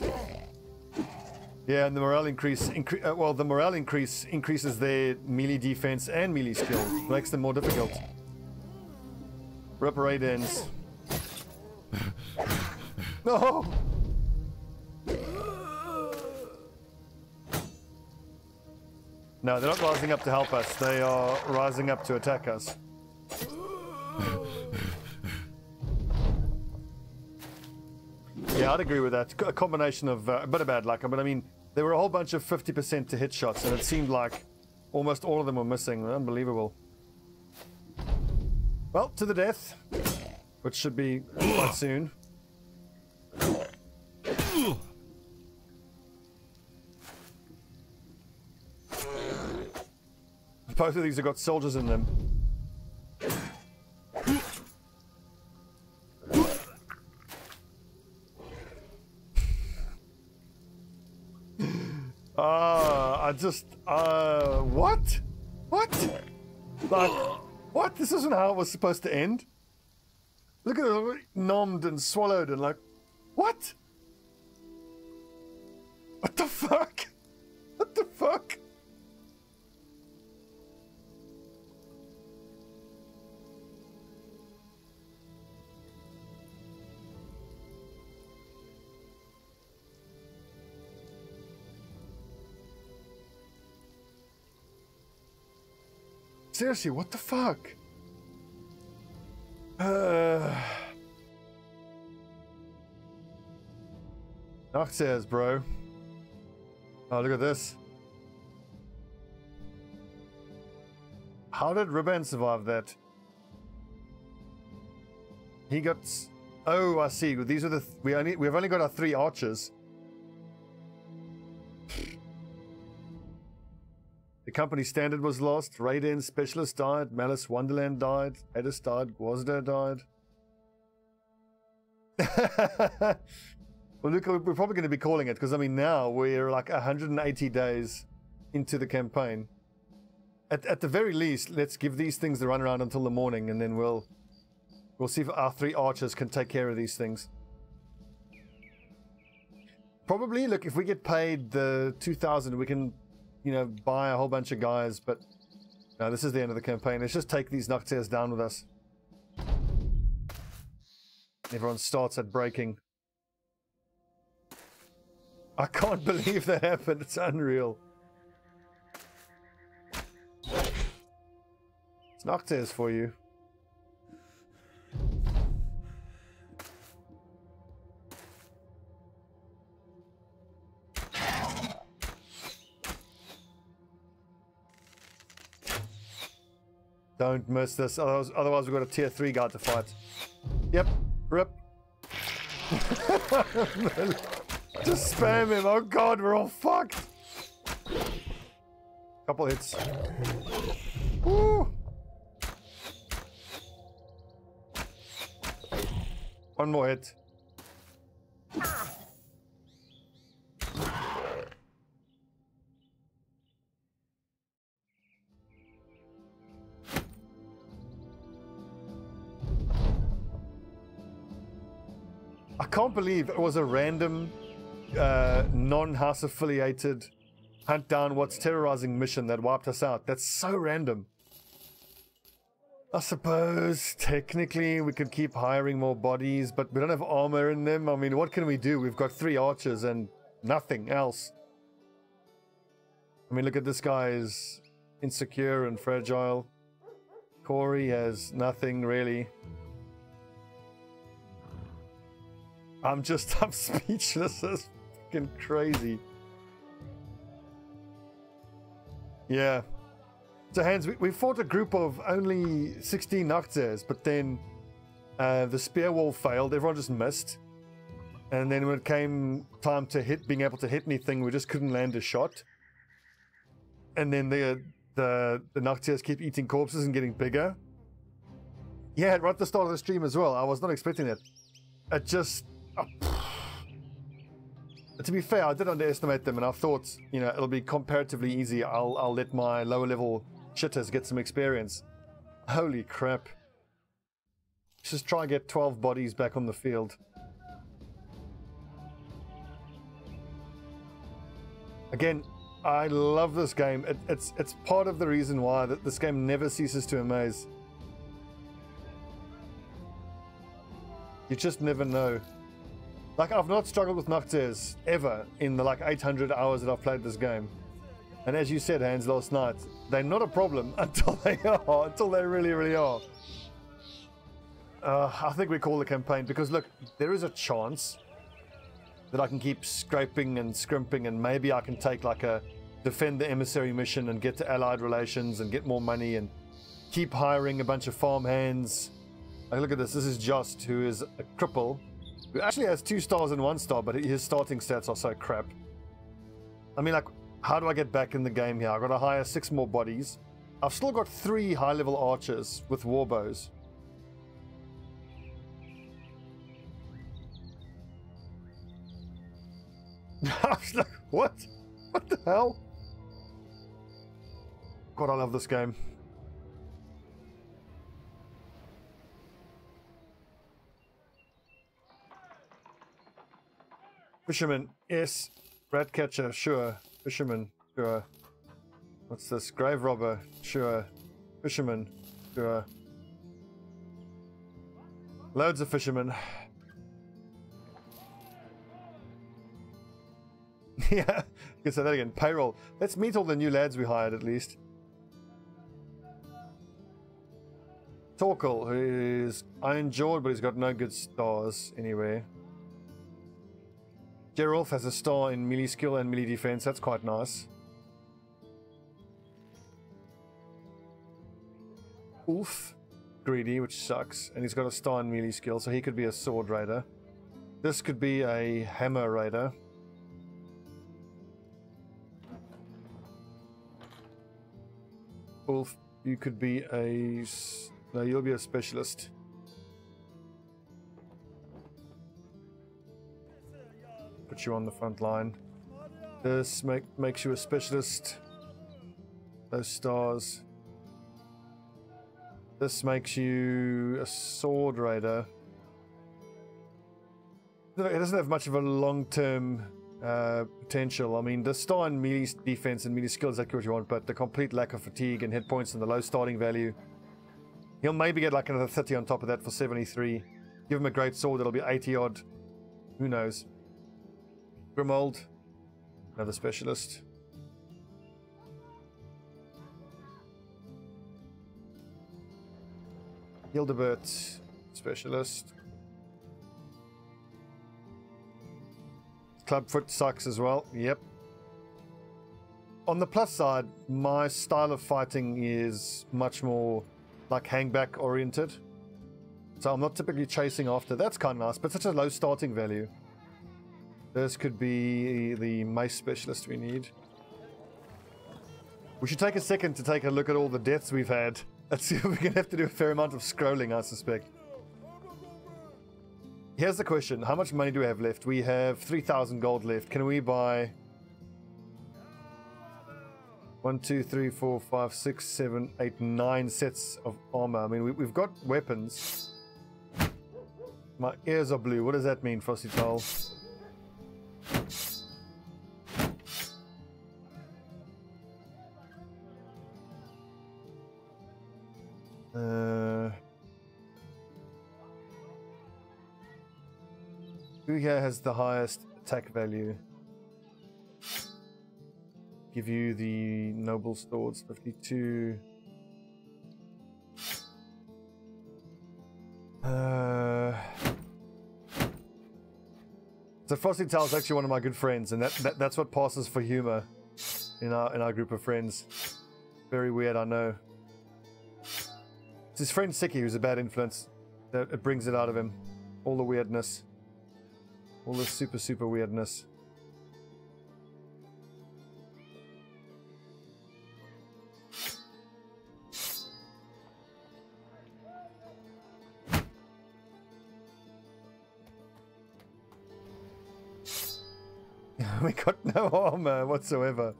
Yeah, and the morale increase, well, the morale increases their melee defense and melee skill. Makes them more difficult. Rip Raidens. No! No, they're not rising up to help us. They are rising up to attack us. Yeah, I'd agree with that. A combination of a bit of bad luck, but I mean, there were a whole bunch of 50% to hit shots, and it seemed like almost all of them were missing. Unbelievable. Well, to the death, which should be quite soon. Both of these have got soldiers in them. What? What? Like, what? This isn't how it was supposed to end. Look at it, nommed and swallowed and like, what? What the fuck? What the fuck? Seriously, what the fuck? Nachzehrers, bro. Oh, look at this. How did Riban survive that? He got... Oh, I see. These are the... We've only got our 3 archers. The company standard was lost. Raiden Specialist died. Malice Wonderland died. Edis died. Gwazda died. Well, look, we're probably going to be calling it because I mean now we're like 180 days into the campaign. At the very least, let's give these things the run around until the morning, and then we'll see if our 3 archers can take care of these things. Probably, look, if we get paid the 2,000, we can, you know, buy a whole bunch of guys, but no, this is the end of the campaign. Let's just take these Nachzehrers down with us. Everyone starts at breaking. I can't believe that happened. It's unreal. It's Nachzehrers for you. Don't miss this, otherwise we've got a tier 3 guard to fight. Yep, rip. Just spam him, oh god, we're all fucked. Couple hits. Woo. One more hit. I can't believe it was a random, non-house affiliated hunt down what's terrorizing mission that wiped us out. That's so random. I suppose technically we could keep hiring more bodies, but we don't have armor in them. I mean, what can we do? We've got 3 archers and nothing else. I mean, look at this guy is insecure and fragile. Corey has nothing really. I'm speechless. That's fucking crazy. Yeah. So Hans, we fought a group of only 16 Nachzehrers, but then the spear wall failed. Everyone just missed. And then when it came time to being able to hit anything, we just couldn't land a shot. And then the Nachzehrers keep eating corpses and getting bigger. Yeah, right at the start of the stream as well. I was not expecting it. It just... To be fair, I did underestimate them, and I thought, you know, it'll be comparatively easy. I'll let my lower level shitters get some experience. Holy crap. Let's just try and get 12 bodies back on the field. Again, I love this game. It's part of the reason why this game never ceases to amaze. You just never know. Like, I've not struggled with Nachzehrers ever in the like 800 hours that I've played this game. And as you said, Hans, last night, they're not a problem until they are, until they really, really are. I think we call the campaign because look, there is a chance that I can keep scraping and scrimping, and maybe I can take like a defend the emissary mission and get to allied relations and get more money and keep hiring a bunch of farm hands. Like, look at this. This is Just, who is a cripple. Who actually has 2 stars and 1 star, but his starting stats are so crap. I mean, like, how do I get back in the game here? I've got to hire 6 more bodies. I've still got 3 high-level archers with warbows. I was like, what? What the hell? God, I love this game. Fisherman, yes. Rat catcher, sure. Fisherman, sure. What's this? Grave robber, sure. Fisherman, sure. Loads of fishermen. Yeah, you can say that again. Payroll. Let's meet all the new lads we hired at least. Torkel, who is uninjured, but he's got no good stars anyway. Gerolf has a star in melee skill and melee defense. That's quite nice. Ulf, greedy, which sucks, and he's got a star in melee skill, so he could be a sword raider. This could be a hammer raider. Ulf, you could be a... No, you'll be a specialist. Put you on the front line. This makes you a specialist. Those stars. This makes you a sword raider. It doesn't have much of a long-term potential. I mean, the star in melee defense and melee skill is exactly what you want, but the complete lack of fatigue and hit points and the low starting value. He'll maybe get like another 30 on top of that for 73. Give him a great sword, it'll be 80 odd. Who knows? Grimold, another specialist. Hildebert, specialist. Clubfoot sucks as well, yep. On the plus side, my style of fighting is much more like hangback oriented. So I'm not typically chasing after. That's kind of nice, but such a low starting value. This could be the mace specialist we need. We should take a second to take a look at all the deaths we've had. Let's see if we can have to do a fair amount of scrolling, I suspect. Here's the question. How much money do we have left? We have 3,000 gold left. Can we buy 1, 2, 3, 4, 5, 6, 7, 8, 9 sets of armor? I mean, we've got weapons. My ears are blue. What does that mean, Frosty Towel? Who here has the highest attack value? Give you the noble swords, 52. So Frosty Tail's actually one of my good friends, and that's what passes for humor in our group of friends. Very weird, I know. It's his friend Sicky who's a bad influence. That it brings it out of him. All the weirdness. All the super, super weirdness. We got no armor whatsoever.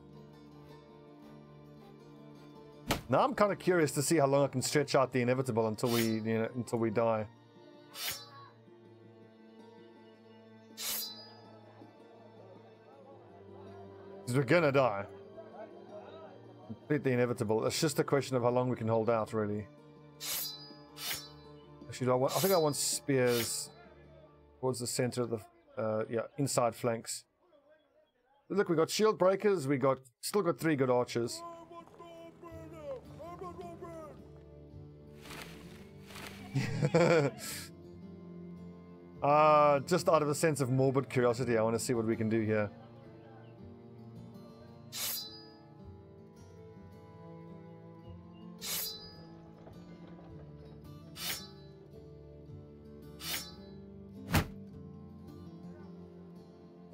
Now I'm kind of curious to see how long I can stretch out the inevitable until we die. Because we're gonna die. Complete the inevitable. It's just a question of how long we can hold out, really. Actually, I think I want spears towards the center of the yeah, inside flanks. Look, we got shield breakers. We still got 3 good archers. Just out of a sense of morbid curiosity, I want to see what we can do here.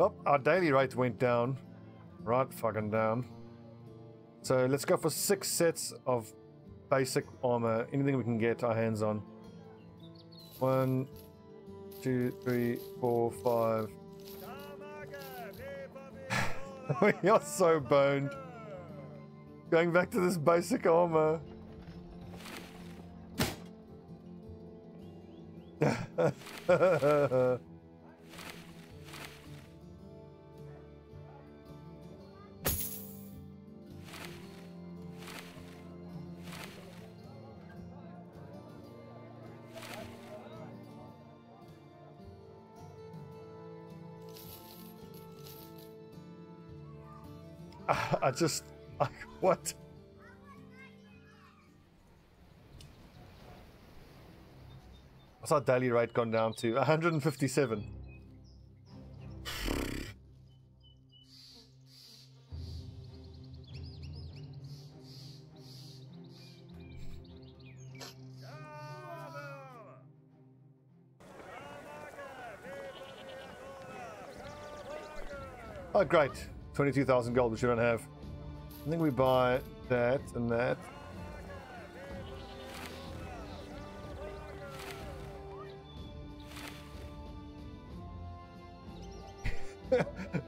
Oh, our daily rate went down. Right fucking down. So let's go for 6 sets of basic armor. Anything we can get our hands on. 1, 2, 3, 4, 5. We are so boned. Going back to this basic armor. What? What's our daily rate gone down to? 157. Oh, great. 22,000 gold, which we don't have. I think we buy that and that.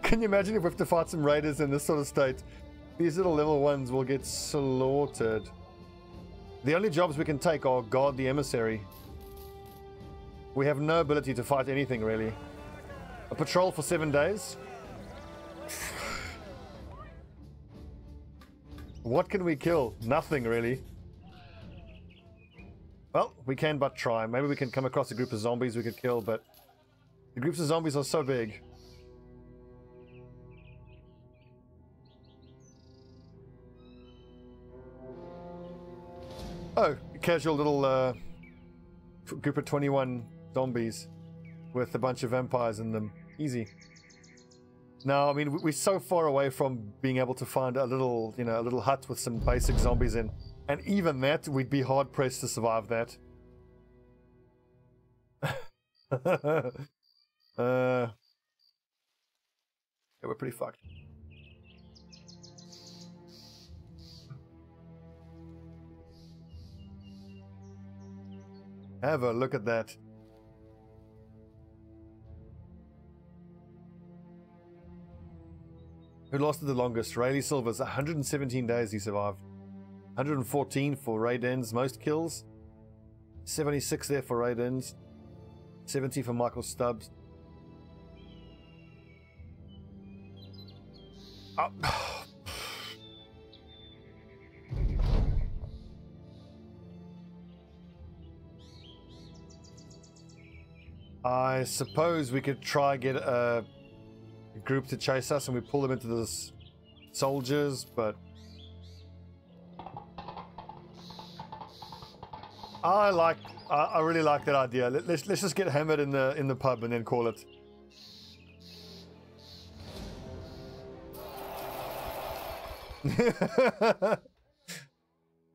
Can you imagine if we have to fight some raiders in this sort of state? These little level 1s will get slaughtered. The only jobs we can take are guard the emissary. We have no ability to fight anything, really. A patrol for 7 days? What can we kill? Nothing, really. Well, we can but try. Maybe we can come across a group of zombies we could kill, but the groups of zombies are so big. Oh, casual little group of 21 zombies with a bunch of vampires in them. Easy. No, I mean, we're so far away from being able to find a little, a little hut with some basic zombies in. And even that, we'd be hard-pressed to survive that. Yeah, we're pretty fucked. Have a look at that. Who lasted the longest? Rayleigh Silvers, 117 days he survived. 114 for Raidens, most kills. 76 there for Raidens. 70 for Michael Stubbs. I suppose we could try get a group to chase us and we pull them into the soldiers, but I really like that idea. Let's just get hammered in the pub and then call it.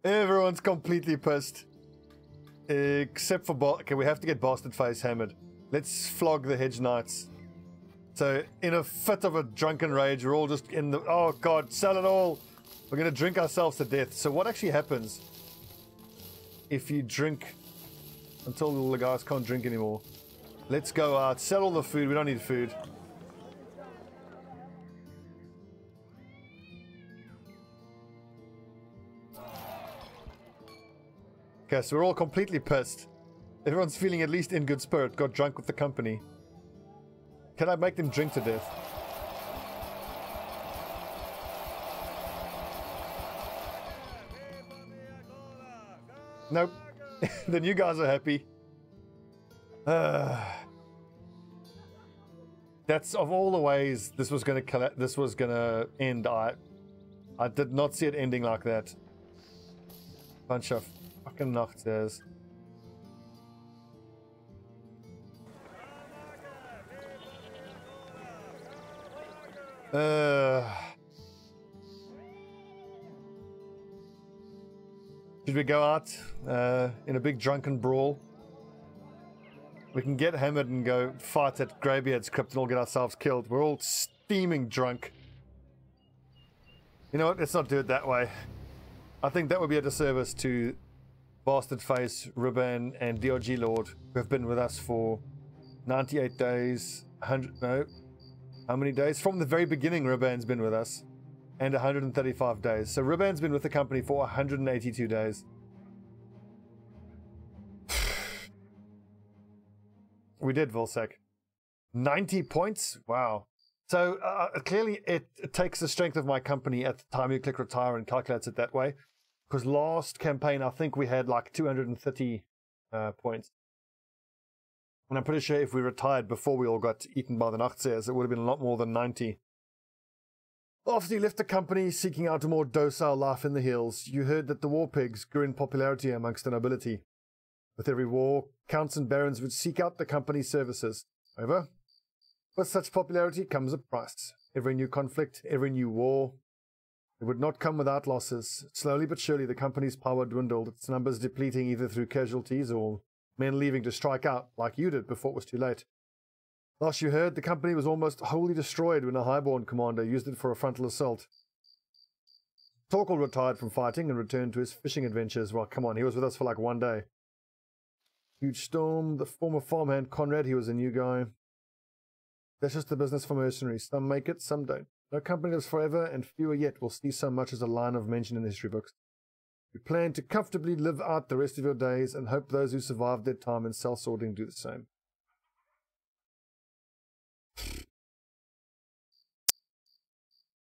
Everyone's completely pissed. Except for okay, we have to get Bastard Face hammered. Let's flog the Hedge Knights. So, in a fit of a drunken rage, we're all just in the... Oh, God, sell it all! We're going to drink ourselves to death. So what actually happens if you drink until the guys can't drink anymore? Let's go out, sell all the food. We don't need food. Okay, so we're all completely pissed. Everyone's feeling at least in good spirit, got drunk with the company. Can I make them drink to death? Nope. Then you guys are happy. That's of all the ways this was gonna end. I did not see it ending like that. Bunch of fucking Nachzehrers. Should we go out in a big drunken brawl? We can get hammered and go fight at Greybeard's crypt and all get ourselves killed. We're all steaming drunk. You know what? Let's not do it that way. I think that would be a disservice to Bastard Face, Riban, and DRG Lord, who have been with us for 98 days. 100... No. How many days? From the very beginning, Riban's been with us. And 135 days. So Riban's been with the company for 182 days. We did, Volsec. 90 points? Wow. So clearly it takes the strength of my company at the time you click retire and calculates it that way. Because last campaign, I think we had like 230 points. And I'm pretty sure if we retired before we all got eaten by the Nachzehrers, it would have been a lot more than 90. After you left the company, seeking out a more docile life in the hills, you heard that the war pigs grew in popularity amongst the nobility. With every war, counts and barons would seek out the company's services. However, with such popularity comes a price. Every new conflict, every new war, it would not come without losses. Slowly but surely, the company's power dwindled, its numbers depleting either through casualties or men leaving to strike out, like you did before it was too late. Last you heard, the company was almost wholly destroyed when a highborn commander used it for a frontal assault. Torkel retired from fighting and returned to his fishing adventures. Well, come on, he was with us for like 1 day. Huge storm, the former farmhand Conrad, he was a new guy. That's just the business for mercenaries. Some make it, some don't. No company lives forever, and fewer yet will see so much as a line of mention in the history books. You plan to comfortably live out the rest of your days and hope those who survived their time in cell sorting do the same.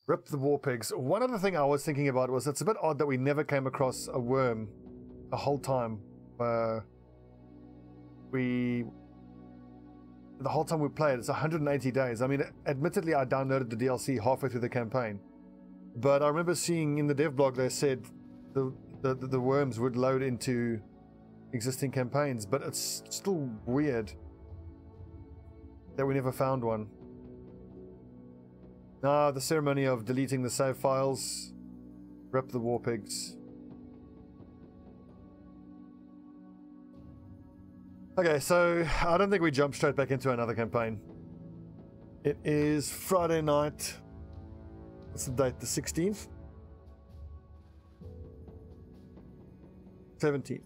Rip the war pigs. One other thing I was thinking about was it's a bit odd that we never came across a worm the whole time. The whole time we played, it's 180 days. I mean, admittedly, I downloaded the DLC halfway through the campaign, but I remember seeing in the dev blog they said the worms would load into existing campaigns, but it's still weird that we never found one. The ceremony of deleting the save files. Rip the war pigs. Okay, so I don't think we jump straight back into another campaign. It is Friday night. What's the date? The 16th? 17th.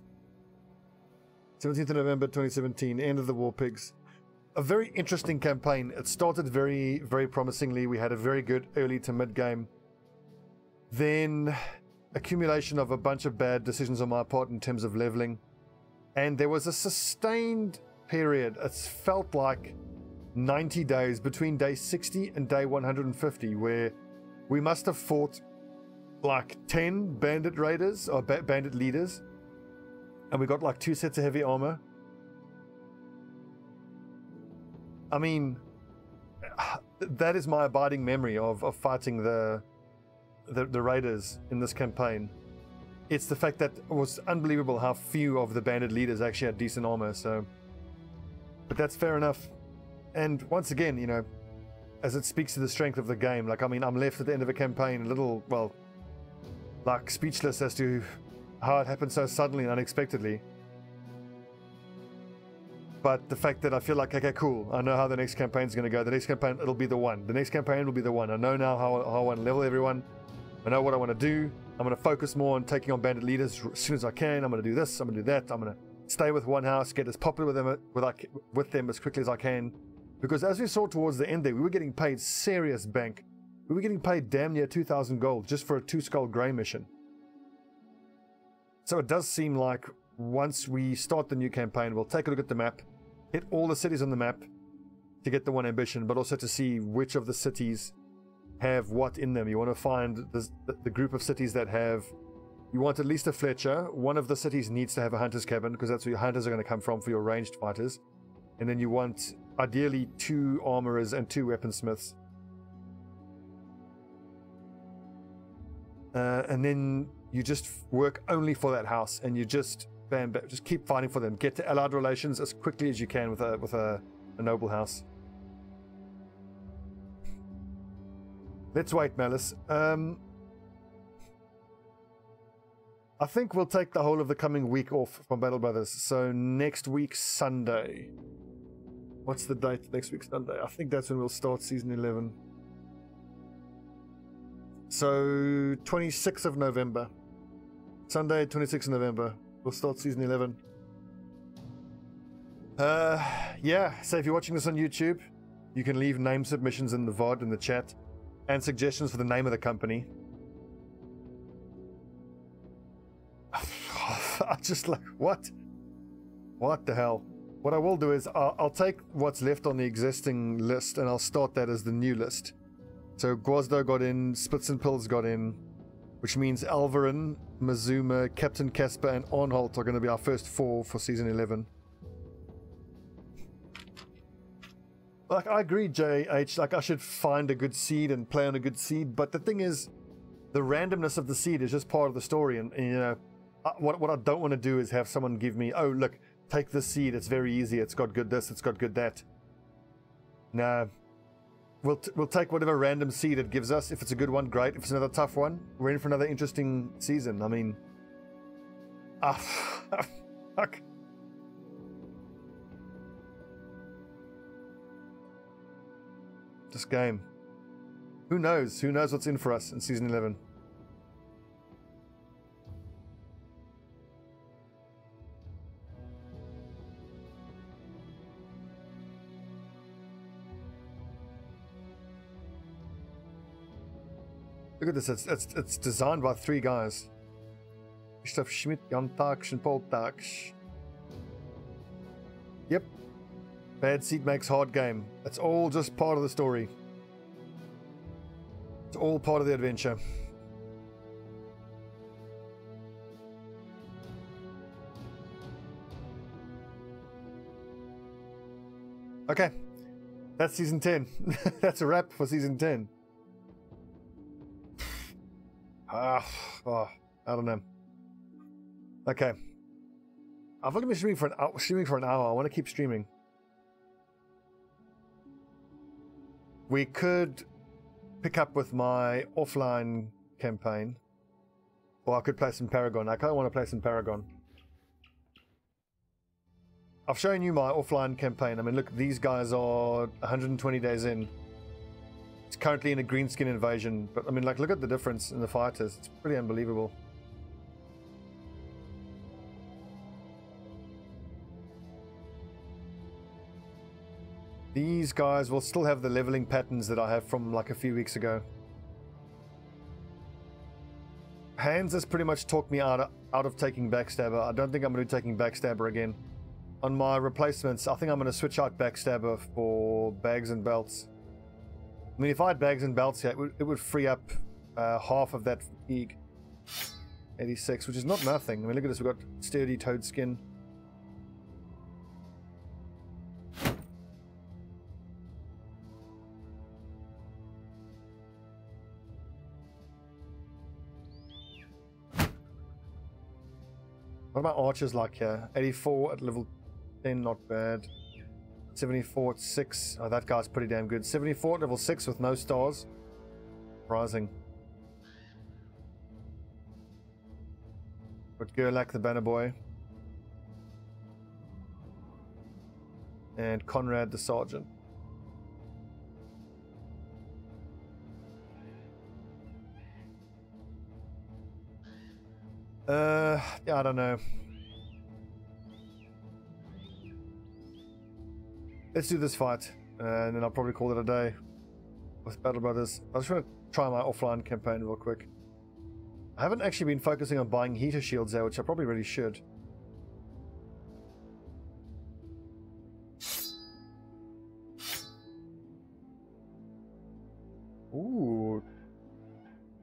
17th of November 2017, end of the War Pigs. A very interesting campaign. It started very, very promisingly. We had a very good early to mid game. Then accumulation of a bunch of bad decisions on my part in terms of leveling. And there was a sustained period. It felt like 90 days between day 60 and day 150 where we must have fought like 10 bandit raiders or bandit leaders. And we got like 2 sets of heavy armor. I mean, that is my abiding memory of fighting the raiders in this campaign. it's the fact that it was unbelievable how few of the bandit leaders actually had decent armor. So, but that's fair enough. And once again, you know, as it speaks to the strength of the game, like, I mean, I'm left at the end of a campaign a little, well, like, speechless as to how it happened so suddenly and unexpectedly. But the fact that I feel like, okay, cool, I know how the next campaign is going to go. The next campaign, it'll be the one. The next campaign will be the one. I know now how I want to level everyone. I know what I want to do. I'm going to focus more on taking on bandit leaders as soon as I can. I'm going to do this. I'm going to do that. I'm going to stay with one house, get as popular with them as quickly as I can. Because as we saw towards the end there, we were getting paid serious bank. We were getting paid damn near 2,000 gold just for a 2-skull grey mission. So it does seem like once we start the new campaign, we'll take a look at the map, hit all the cities on the map to get the one ambition, but also to see which of the cities have what in them. You want to find the group of cities that have, you want at least a Fletcher. One of the cities needs to have a hunter's cabin, because that's where your hunters are going to come from for your ranged fighters. And then you want ideally 2 armorers and 2 weaponsmiths. And then you just work only for that house, and you just bam, bam, just keep fighting for them. Get to allied relations as quickly as you can with a noble house. Let's wait, Malice. I think we'll take the whole of the coming week off from Battle Brothers. So next week, Sunday. What's the date next week, Sunday? I think that's when we'll start Season 11. So 26th of November. Sunday, 26th of November. We'll start Season 11. Yeah, so if you're watching this on YouTube, you can leave name submissions in the VOD in the chat. And suggestions for the name of the company. I just like, what? What the hell? What I will do is I'll take what's left on the existing list and I'll start that as the new list. So Guazdo got in, Spits and Pills got in, which means Alvarin, Mazuma, Captain Casper, and Arnholt are going to be our first 4 for Season 11. Like, I agree, JH, like, I should find a good seed and play on a good seed, but the thing is, the randomness of the seed is just part of the story, and you know, what I don't want to do is have someone give me, oh, look, take this seed, it's very easy, it's got good this, it's got good that. Nah, we'll take whatever random seed it gives us. If it's a good one, great. If it's another tough one, we're in for another interesting season. I mean, fuck. This game. Who knows? Who knows what's in for us in Season 11? Look at this. It's designed by 3 guys. Christoph Schmidt, Jan Tax, and Paul Tax. Yep. Bad seed makes hard game. It's all just part of the story. It's all part of the adventure. Okay. That's Season 10. That's a wrap for Season 10. I don't know. Okay. I've only been streaming for an hour. I want to keep streaming. We could pick up with my offline campaign, or I could play some Paragon. I kind of want to play some Paragon. I've shown you my offline campaign. I mean, look, these guys are 120 days in. It's currently in a greenskin invasion, but I mean, like, look at the difference in the fighters. It's pretty unbelievable. These guys will still have the leveling patterns that I have from like a few weeks ago. Hans has pretty much talked me out of taking Backstabber. I don't think I'm going to be taking Backstabber again. On my replacements, I think I'm going to switch out Backstabber for Bags and Belts. I mean, if I had Bags and Belts here, it would free up half of that fatigue. 86, which is not nothing. I mean, look at this. We've got sturdy toad skin. What about archers like here? 84 at level 10, not bad. 74 at 6. Oh, that guy's pretty damn good. 74 at level 6 with no stars. Surprising. But Gerlach the banner boy. And Conrad the sergeant. Yeah, I don't know. Let's do this fight, and then I'll probably call it a day with Battle Brothers. I just want to try my offline campaign real quick. I haven't actually been focusing on buying heater shields there, which I probably really should. Ooh.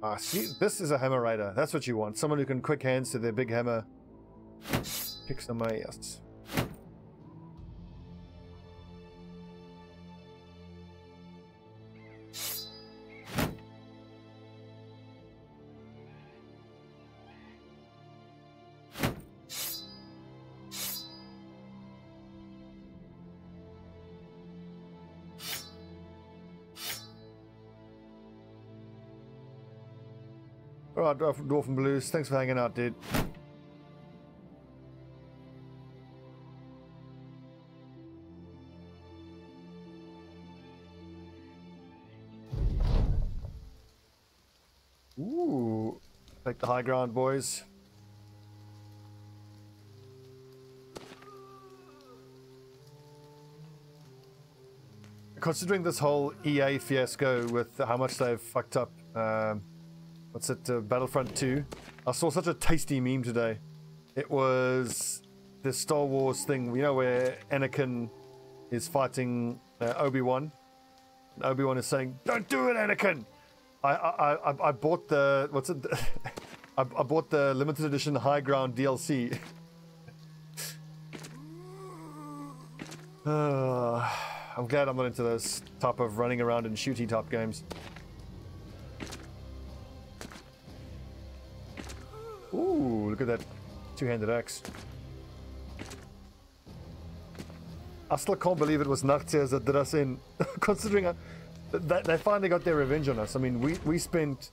Ah, see, this is a hammer raider. That's what you want. Someone who can quick hands to their big hammer. Kick some ass. Alright, Dwarfen Blues, thanks for hanging out, dude. Ooh, take the high ground, boys. Considering this whole EA fiasco with how much they've fucked up, what's it, Battlefront 2? I saw such a tasty meme today. It was the Star Wars thing, you know, where Anakin is fighting Obi-Wan. Obi-Wan is saying, "Don't do it, Anakin!" I bought the, what's it? I bought the limited edition High Ground DLC. I'm glad I'm not into those type of running around and shooty type games. Ooh, look at that two-handed axe. I still can't believe it was Nachzehrers that did us in, considering they finally got their revenge on us. I mean, we spent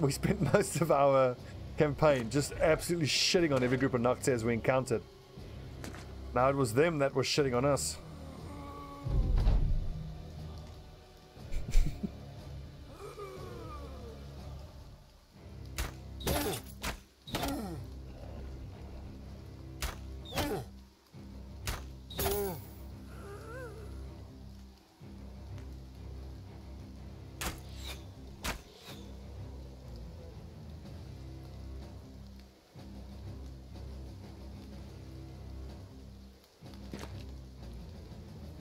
most of our campaign just absolutely shitting on every group of Nachzehrers we encountered. Now it was them that was shitting on us.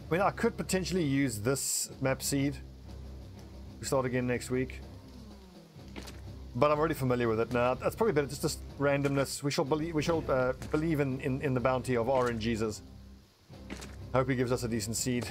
I mean, I could potentially use this map seed. We start again next week. But I'm already familiar with it now. That's probably better, just randomness. We shall believe in the bounty of RNGesus. Hope he gives us a decent seed.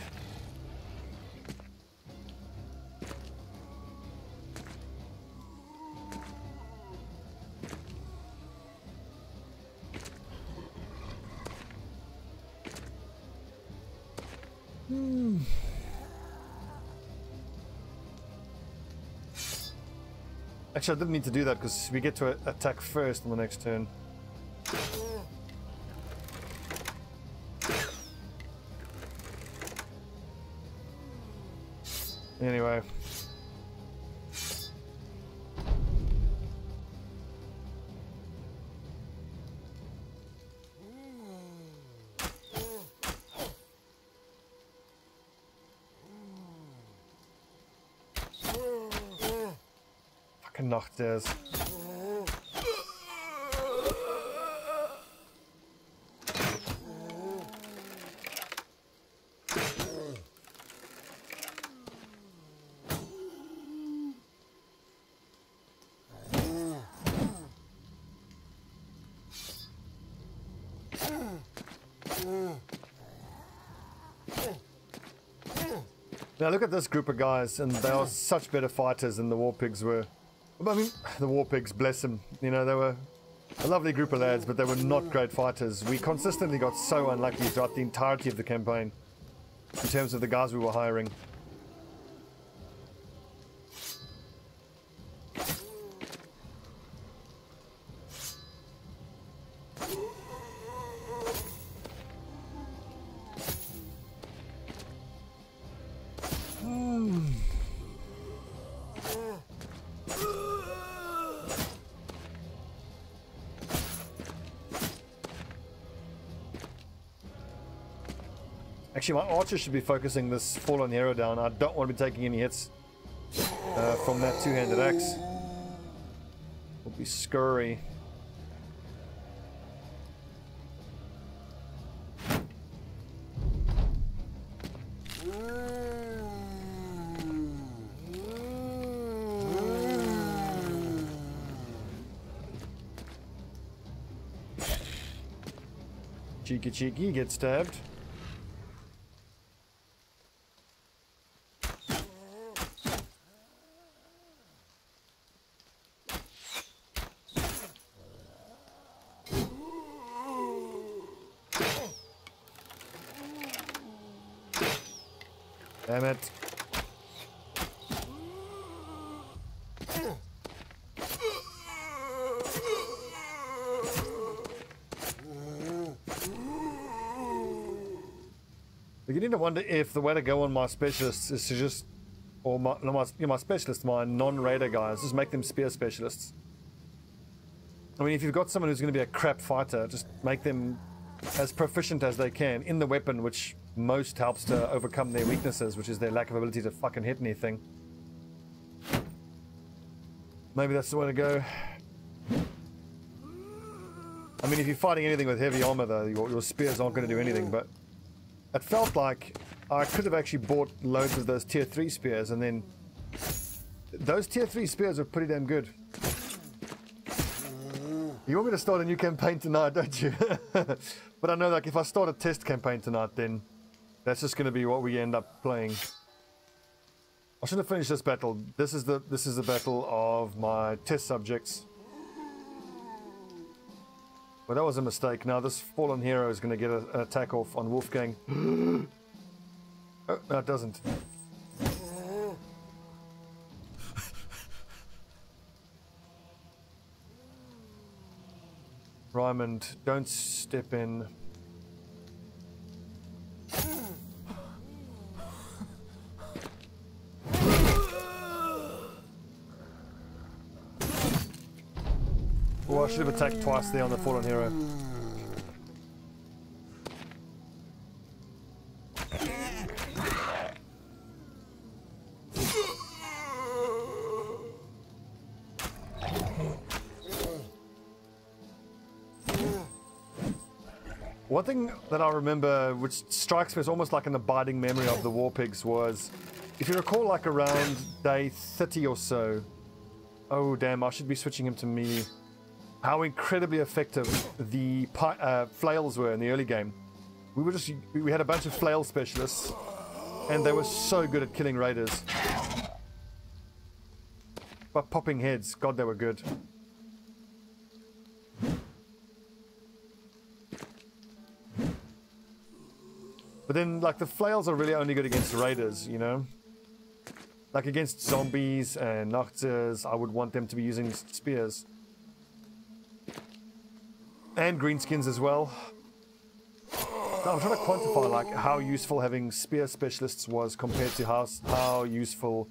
Actually, I didn't need to do that because we get to attack first on the next turn. Anyway. Nachzehrers. Now look at this group of guys, and they are such better fighters than the war pigs were. I mean, the war pigs, bless them. You know, they were A lovely group of lads, but they were not great fighters. We consistently got so unlucky throughout the entirety of the campaign in terms of the guys we were hiring. Actually, my archer should be focusing this fallen hero down. I don't want to be taking any hits from that two-handed axe. It'll be scurry. Cheeky, get stabbed. Damn it. Beginning to wonder if the way to go on my specialists is to just, or my specialists, my non-raider guys, just make them spear specialists. I mean, if you've got someone who's going to be a crap fighter, just make them as proficient as they can in the weapon, which most helps to overcome their weaknesses, which is their lack of ability to fucking hit anything. Maybe that's the way to go. I mean, if you're fighting anything with heavy armor, though, your spears aren't going to do anything, but it felt like I could have actually bought loads of those tier 3 spears, and then those tier 3 spears are pretty damn good. You want me to start a new campaign tonight, don't you? But I know, like, if I start a test campaign tonight, then that's just going to be what we end up playing. I should have finished this battle. This is the battle of my test subjects. Well, that was a mistake. Now this fallen hero is going to get an attack off on Wolfgang. Oh, no, it doesn't. Raymond, don't step in. Oh, I should have attacked twice there on the fallen hero. One thing that I remember, which strikes me as almost like an abiding memory of the War Pigs, was, if you recall, like around day 30 or so, oh damn, I should be switching him to melee, how incredibly effective the flails were in the early game. We had a bunch of flail specialists, and they were so good at killing raiders. But popping heads, god, they were good. But then, like, the flails are really only good against raiders, you know? Like, against zombies and Nachzehrers, I would want them to be using spears. And greenskins as well. Now, I'm trying to quantify, like, how useful having spear specialists was compared to how useful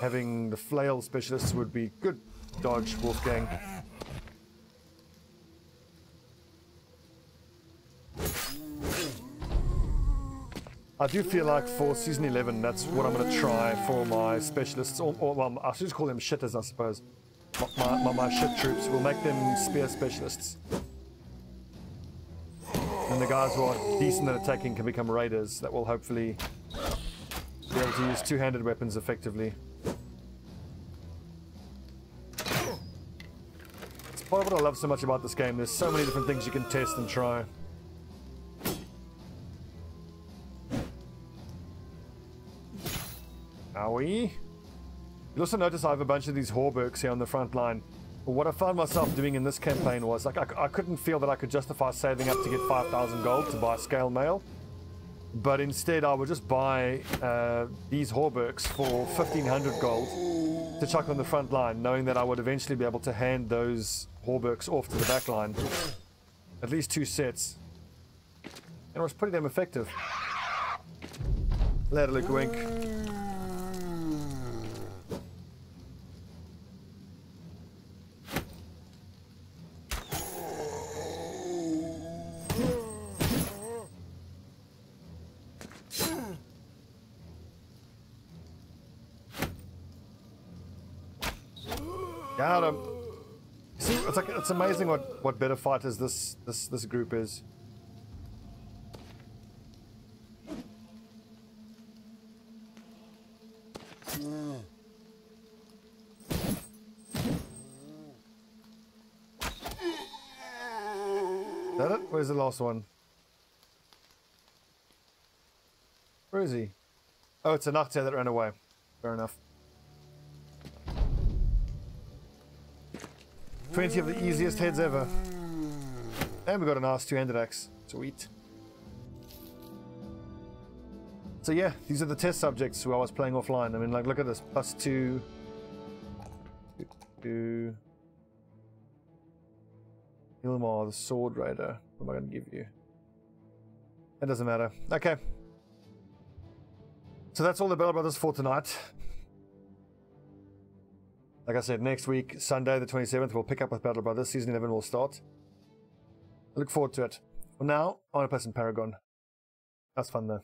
having the flail specialists would be. Good dodge, Wolfgang. I do feel like for Season 11, that's what I'm going to try for my specialists, or well, I should just call them shitters, I suppose. My shit troops. We'll make them spear specialists. And the guys who are decent at attacking can become raiders that will hopefully be able to use two-handed weapons effectively. It's part of what I love so much about this game. There's so many different things you can test and try. Owie. You'll also notice I have a bunch of these Horbergs here on the front line. what I found myself doing in this campaign was like I couldn't feel that I could justify saving up to get 5,000 gold to buy scale mail, but instead I would just buy these hauberks for 1,500 gold to chuck on the front line, knowing that I would eventually be able to hand those hauberks off to the back line, at least 2 sets, and it was pretty damn effective. Let it look wink. Got him. See, it's amazing what better fighters this group is. Is that it? Where's the last one? Where is he? Oh, it's a Nachzehr that ran away. Fair enough. 20 of the easiest heads ever. And we got an ass two-handed axe. Sweet. So yeah, these are the test subjects who I was playing offline. I mean, like, look at this. +2. Ilmar, the Sword Raider. What am I going to give you? It doesn't matter. Okay. So that's all the Battle Brothers for tonight. Like I said, next week, Sunday the 27th, we'll pick up with Battle Brothers. Season 11 will start. I look forward to it. For now, I want to play some Paragon. That's fun though.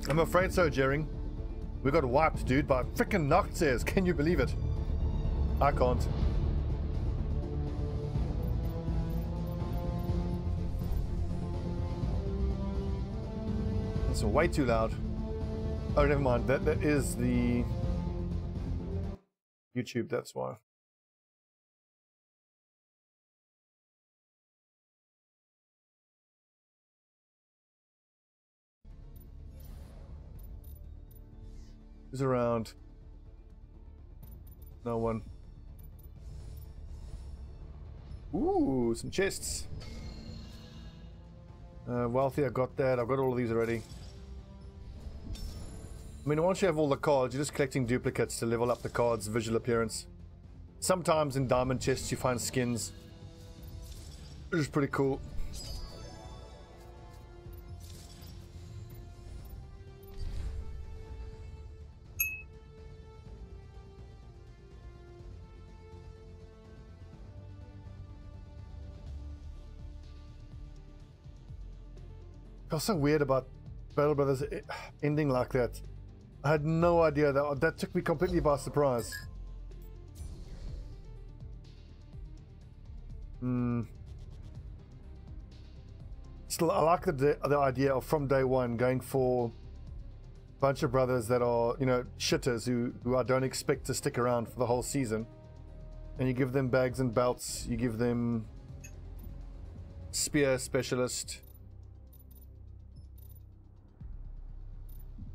I'm afraid so, Jering. We got wiped, dude, by frickin' Nachzehrers. Can you believe it? I can't. It's way too loud. Oh, never mind. That is the YouTube, that's why. Who's around? No one. Ooh, some chests. Wealthy, I got that. I've got all of these already. I mean, once you have all the cards, you're just collecting duplicates to level up the card's visual appearance. Sometimes in diamond chests you find skins, which is pretty cool. It was so weird about Battle Brothers ending like that. I had no idea. That took me completely by surprise. Still, I like the idea of from day one going for a bunch of brothers that are, you know, shitters who I don't expect to stick around for the whole season. And you give them bags and belts. You give them spear specialist.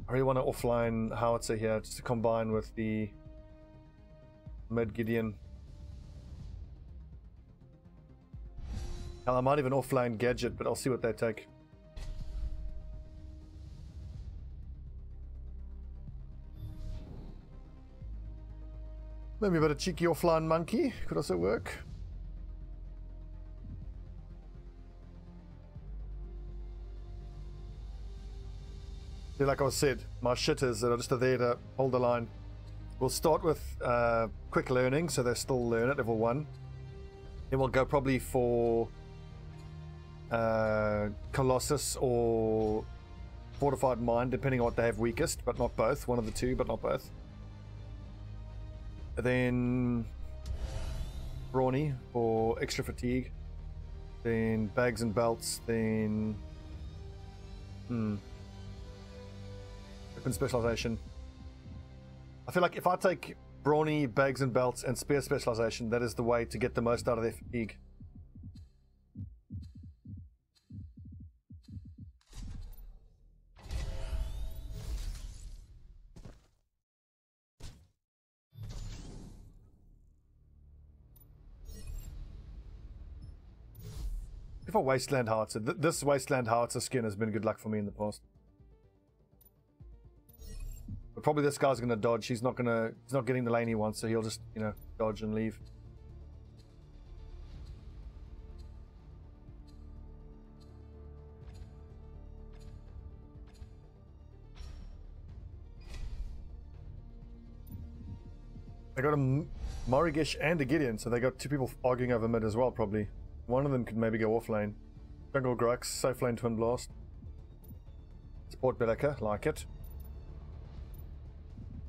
I really want to offline howitzer here just to combine with the mid Gideon. Hell, I might even offline gadget, but I'll see what they take. Maybe a bit of cheeky offline monkey could also work. Like I said, my shitters that are just there to hold the line. We'll start with quick learning, so they still learn at level 1. Then we'll go probably for Colossus or Fortified Mind, depending on what they have weakest, but not both. One of the two, but not both. And then Brawny for extra fatigue. Then bags and belts. Then weapon specialization. I feel like if I take Brawny, bags and belts, and spear specialization, that is the way to get the most out of their fatigue. If a Wasteland Howitzer, this Wasteland Howitzer skin has been good luck for me in the past. But probably this guy's gonna dodge. He's not getting the lane he wants, so he'll just, you know, dodge and leave. They got a Morigish and a Gideon, so they got two people arguing over mid as well, probably. One of them could maybe go off lane. Jungle Grux, safe lane Twin Blast. Support Beleka, like it.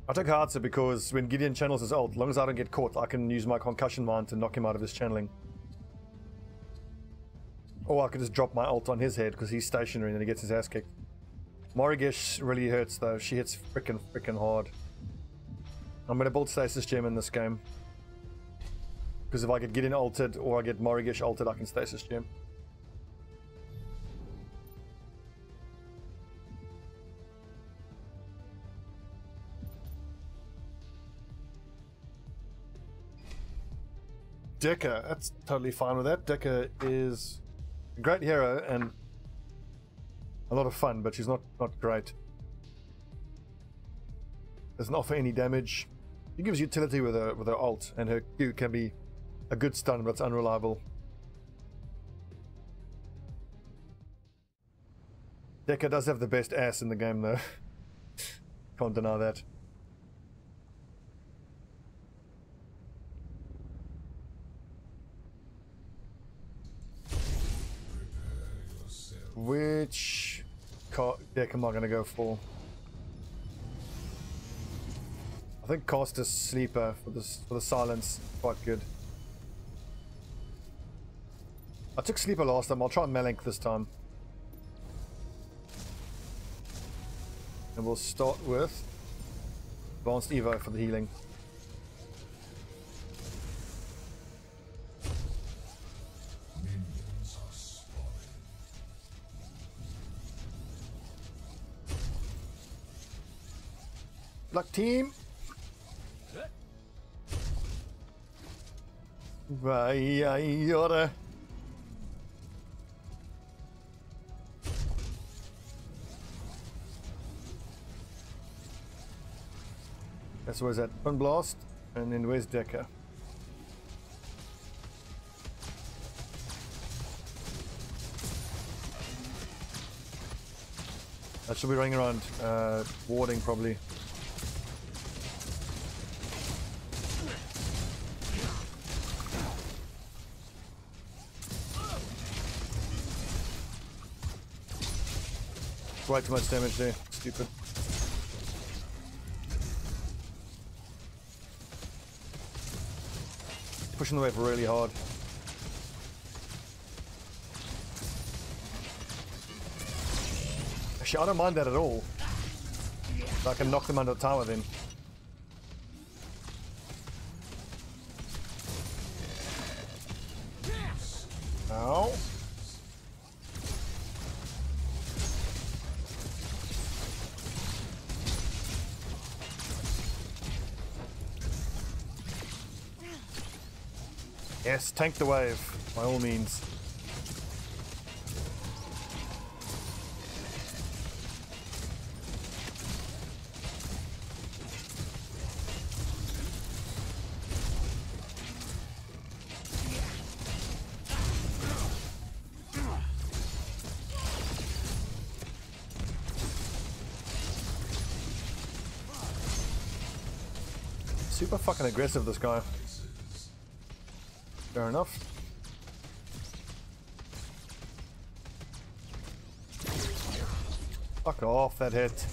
I took Howitzer because when Gideon channels his ult, as long as I don't get caught, I can use my concussion mine to knock him out of his channeling. Or I could just drop my ult on his head because he's stationary and then he gets his ass kicked. Morigish really hurts though. She hits freaking hard. I'm going to build Stasis Gem in this game. Because if I get Gideon ulted or I get Morigish ulted, I can Stasis Gem. Decker, that's totally fine with that. Decker is a great hero and a lot of fun, but she's not great. Doesn't offer any damage. She gives utility with her ult, and her Q can be a good stun, but it's unreliable. Decker does have the best ass in the game, though. Can't deny that. Which deck am I going to go for? think cast a sleeper for the silence. Quite good. I took sleeper last time. I'll try Melank this time. And we'll start with Advanced Evo for the healing. Luck team. Vaya. So where's that? One blast, and then where's Decker? That should be running around, warding probably. Way too much damage there. Stupid. Pushing the wave really hard. Actually, I don't mind that at all. I can knock them under the tower then. Ow. Yes, tank the wave, by all means. Super fucking aggressive, this guy. Fair enough. Fuck off, that hit.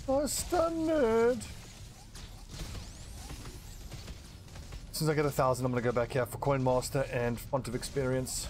Oh, stun nerd. As soon as I get 1,000, I'm going to go back here for Coin Master and Font of Experience.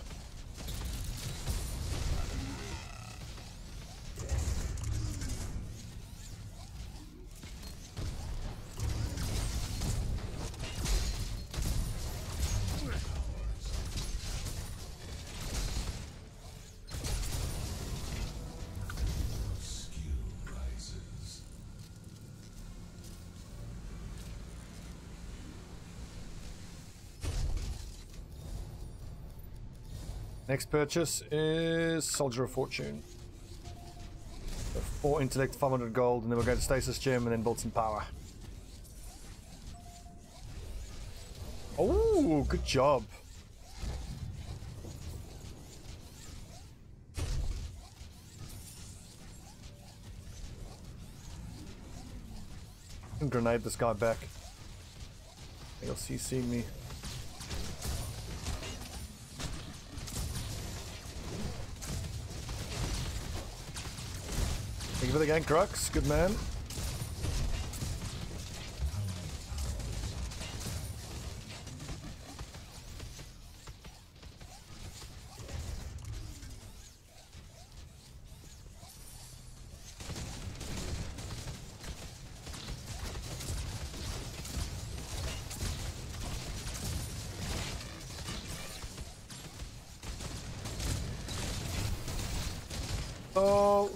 Next purchase is Soldier of Fortune. So 4 intellect, 500 gold, and then we'll go to Stasis Gem and then build some power. Oh, good job. I can grenade this guy back. He'll CC me. Thank you for the gank, Crux. Good man. Oh.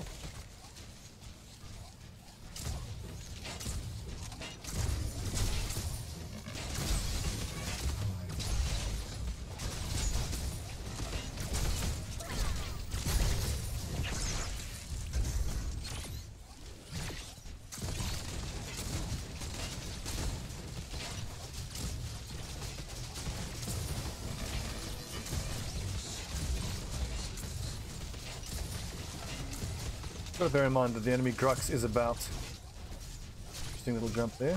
Gotta bear in mind that the enemy Grux is about. Interesting little jump there.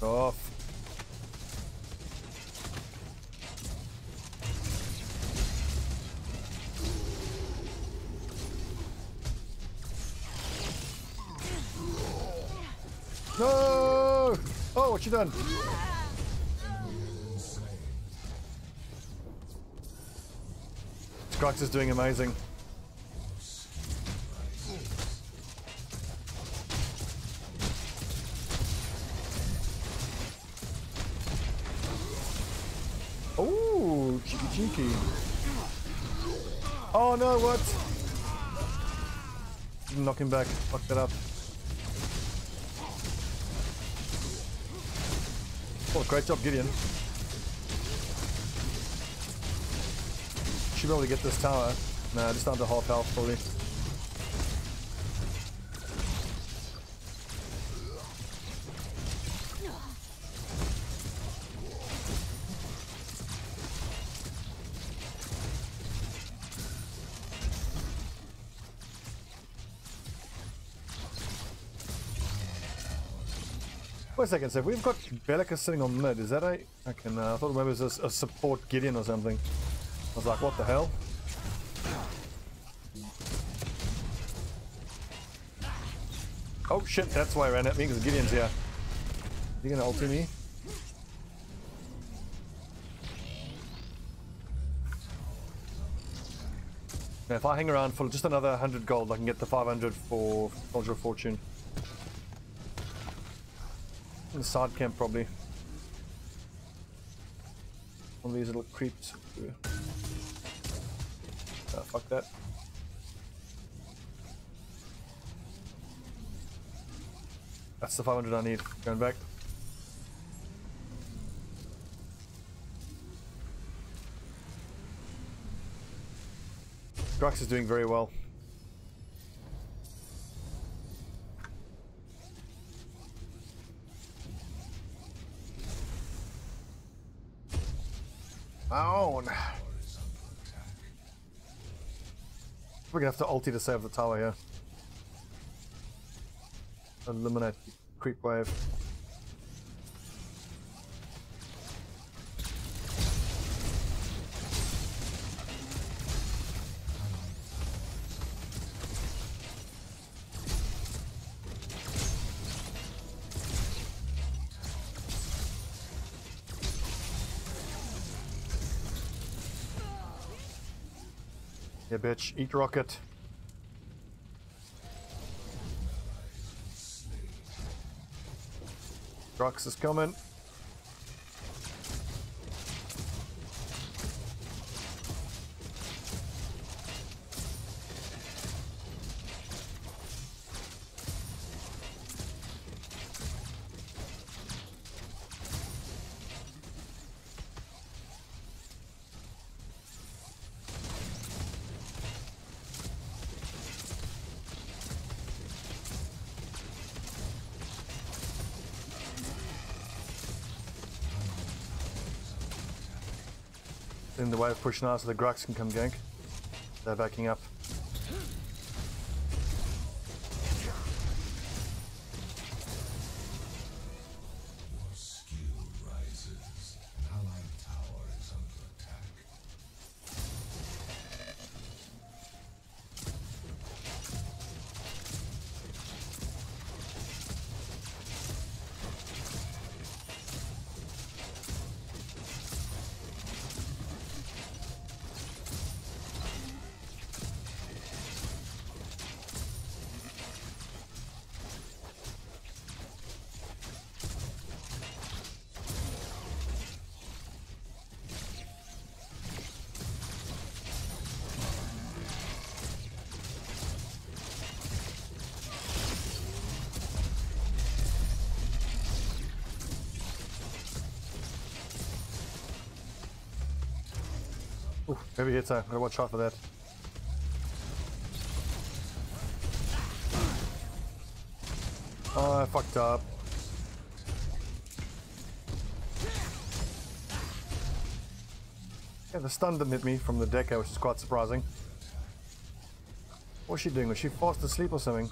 Off. No! Oh, what you done? Grux is doing amazing. Oh, cheeky. Oh no, what? Didn't knock him back. Fucked that up. Oh, great job, Gideon. Should be able to get this tower. Nah, just under half health, probably. Wait a second, so we've got Bellica sitting on mid, is that a... Okay, no, I thought maybe it was a support Gideon or something. I was like, what the hell? Oh shit, that's why I ran at me, because Gideon's here. Is he gonna ulti me? Now, if I hang around for just another 100 gold, I can get the 500 for Soldier of Fortune. In the side camp, probably. One of these little creeps. Fuck that. That's the 500 I need. Going back. Grux is doing very well. On. We're gonna have to ulti to save the tower here. Eliminate the creep wave. Yeah, bitch, eat rocket. Grux is coming. In the way of pushing out so the Grux can come gank. They're backing up. Ooh, heavy hitter. Gotta watch out for that. Oh, I fucked up. Yeah, the stun didn't hit me from the decker, which is quite surprising. What's she doing? Was she fast asleep or something?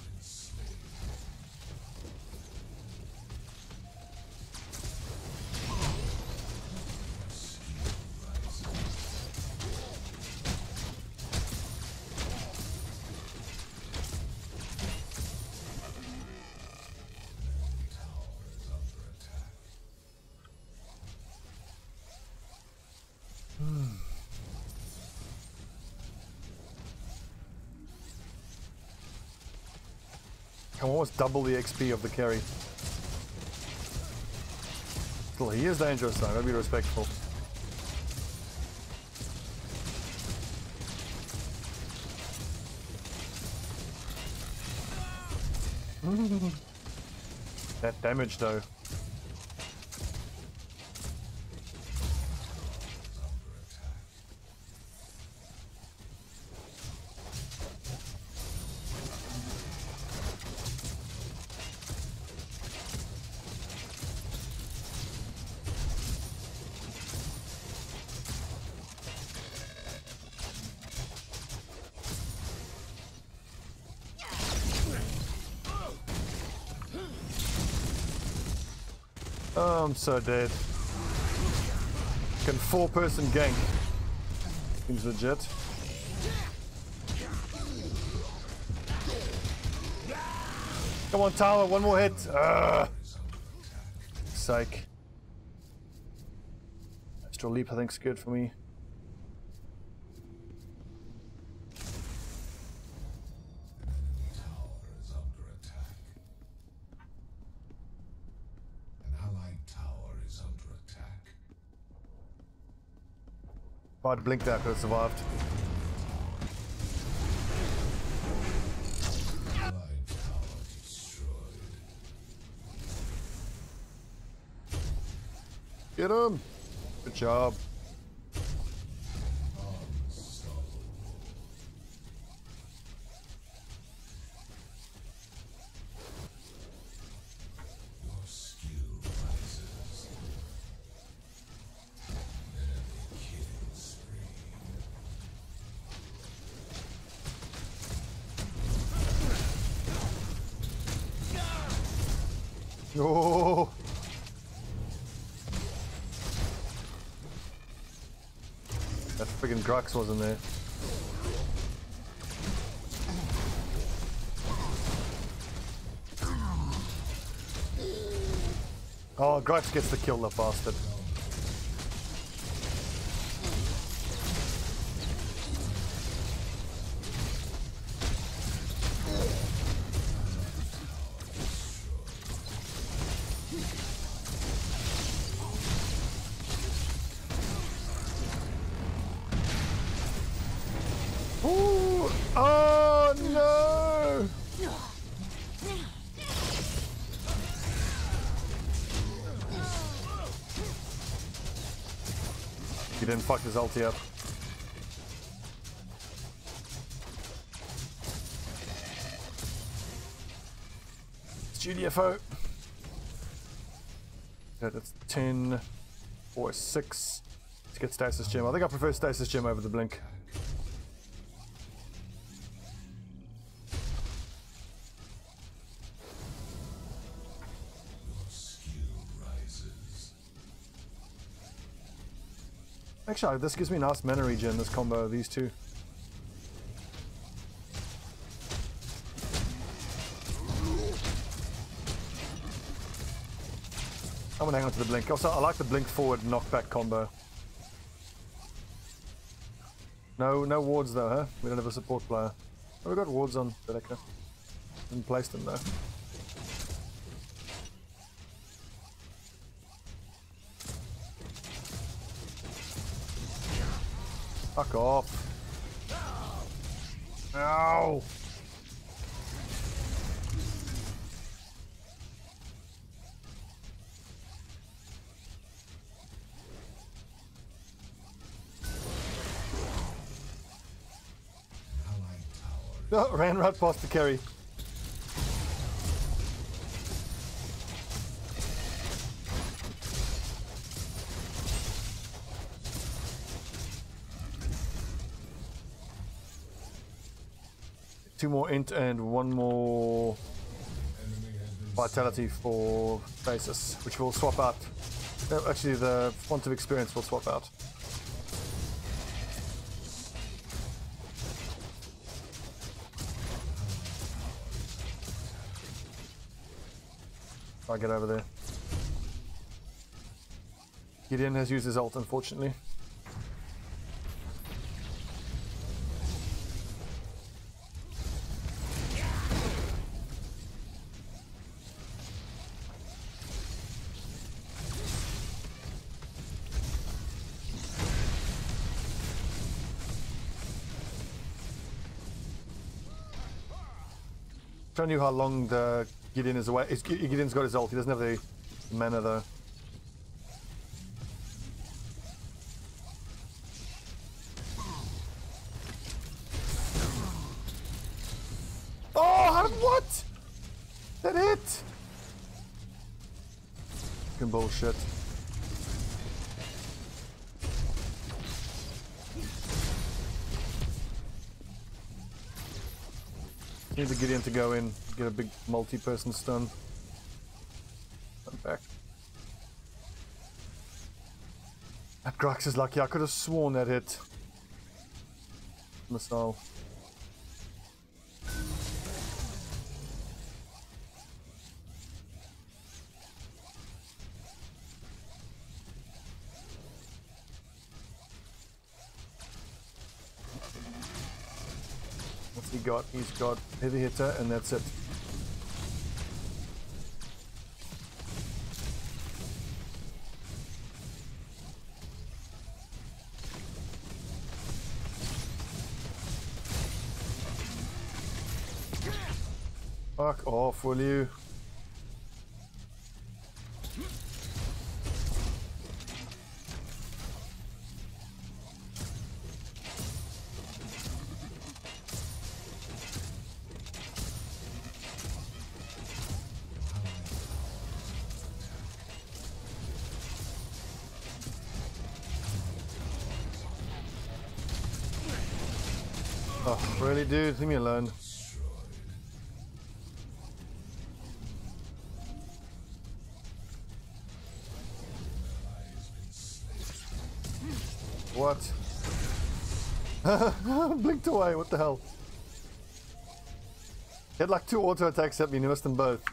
Can almost double the XP of the carry. Still, he is dangerous though, gotta be respectful. That damage though. Oh, I'm so dead. Can 4-person gank. Seems legit. Come on, tower, one more hit. Psych. Astral leap, I think, is good for me. If I'd blinked that, I could have survived. Get him! Good job. Oh! That friggin' Grux wasn't there. Oh, Grux gets the kill, the bastard. Ooh! Oh no! He didn't fuck his ulti up. It's GDFO. Yeah, that's 10 or 6 to get Stasis Gem. I think I prefer Stasis Gem over the Blink. Actually, this gives me nice mana regen, this combo of these two. I'm gonna hang on to the Blink. Also, I like the Blink forward knockback combo. No wards though, huh? We don't have a support player. Oh, we got wards on Rebecca. Didn't place them though. Fuck off. Ow! No, ran right past the carry. Two more int and one more vitality for basis, which will swap out. No, actually, the font of experience will swap out. I'll get over there. Gideon has used his ult, unfortunately. Showing you how long the Gideon is away. Gideon's got his ult. He doesn't have the mana though. Oh, what? That hit? Fucking bullshit. Need the Gideon to go in, get a big multi-person stun. I'm back. That Grax is lucky. I could have sworn that hit. Missile. What's he got? He's got heavy hitter, and that's it. Fuck off, will you? Oh, really, dude? Leave me alone. What? Blinked away, what the hell? He had like 2 auto attacks at me and he missed them both.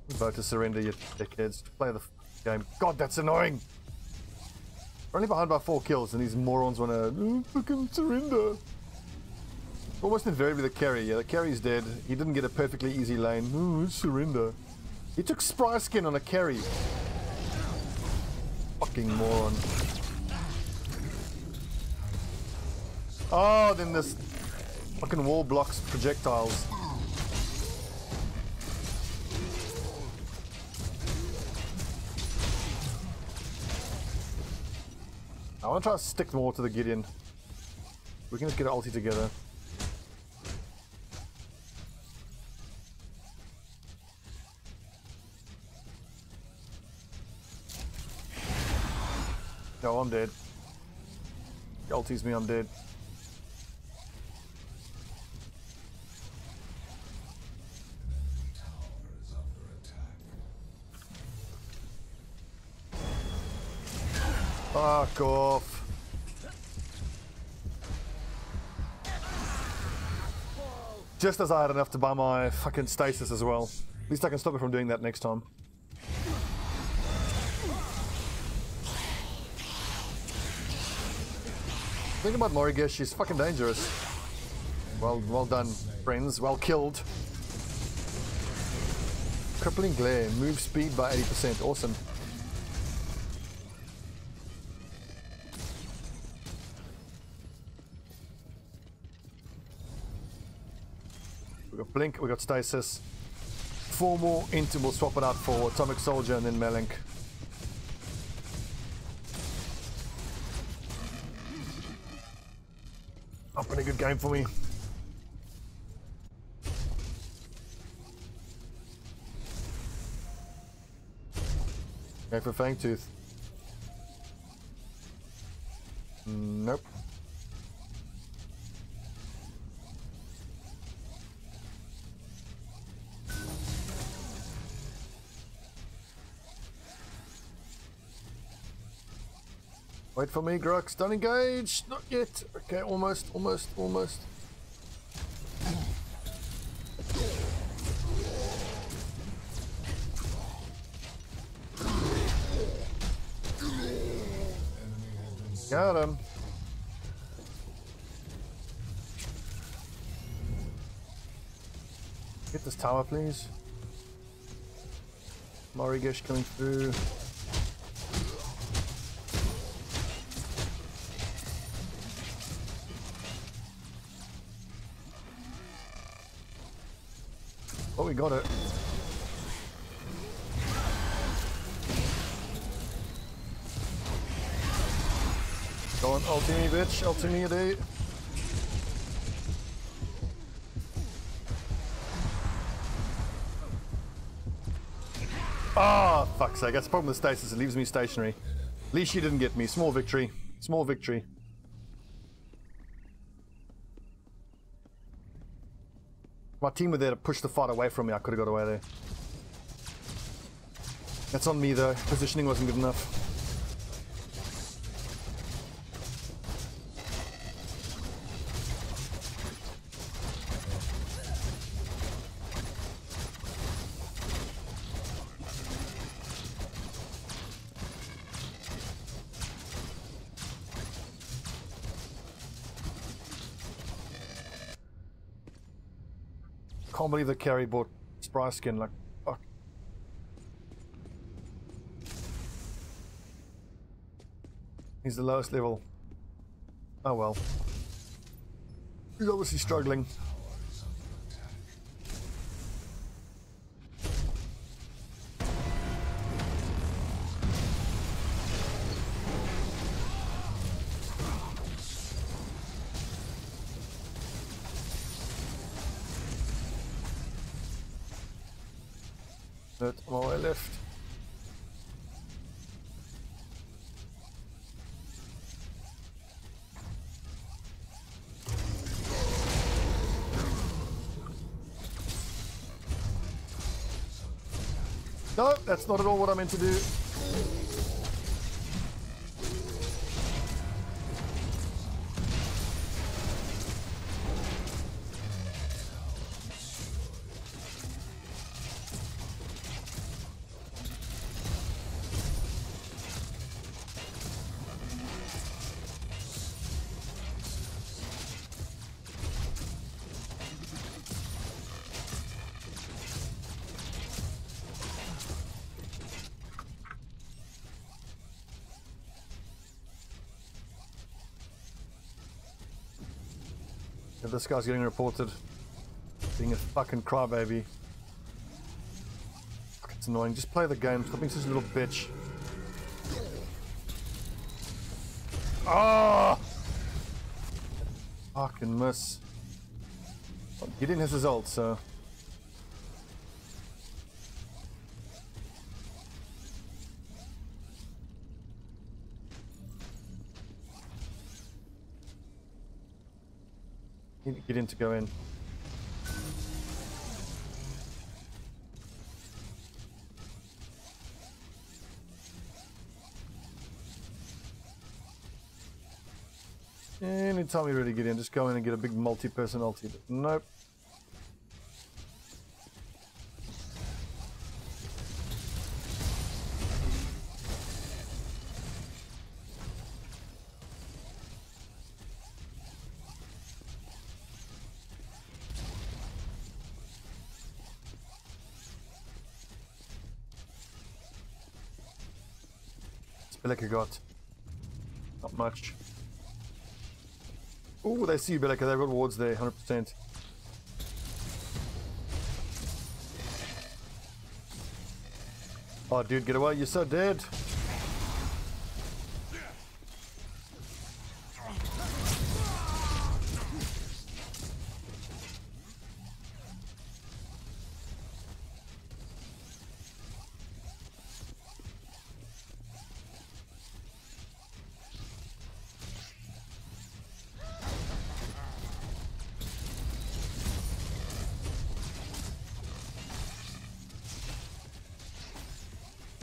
I'm about to surrender, you dickheads. Play the game. God, that's annoying! We're only behind by 4 kills and these morons wanna fucking surrender. Almost invariably the carry. Yeah, the carry's dead. He didn't get a perfectly easy lane. Ooh, surrender. He took Spry Skin on a carry. Fucking moron. Oh, then this fucking wall blocks projectiles. I want to try to stick more to the Gideon. We can just get an ulti together. No, I'm dead. He ulties me, I'm dead. Fuck off. Just as I had enough to buy my fucking stasis as well. At least I can stop it from doing that next time. The thing about Morigesh, she's fucking dangerous. Well done, friends. Well killed. Crippling glare. Move speed by 80%. Awesome. We got Blink, we got Stasis. 4 more into, we'll swap it out for Atomic Soldier and then Melink. Up in a good game for me. Okay, for Fangtooth. Nope. Wait for me, Grux. Don't engage. Not yet. Okay, almost. Got him. Get this tower, please. Morigesh coming through. Oh, we got it. Go on, ulti me, bitch. Ulti me, dude. Ah, oh, fuck's sake. That's the problem with stasis. It leaves me stationary. At least she didn't get me. Small victory. Small victory. My team were there to push the fight away from me. I could have got away there. That's on me though. Positioning wasn't good enough. Can't believe the carry bought Spry skin, like, fuck. He's the lowest level. Oh well. He's obviously struggling. But on my way left. No, that's not at all what I meant to do. This guy's getting reported being a fucking crybaby. Fuck, it's annoying. Just play the game. Stop being such a little bitch. Ah! Oh! Fucking miss. Well, he didn't hit his ult, so. Get in to go in. Anytime you really get in, just go in and get a big multi-person ulti. But nope. Beleka got not much. Oh, they see you, Beleka. They've got wards there, 100%. Oh, dude, get away. You're so dead.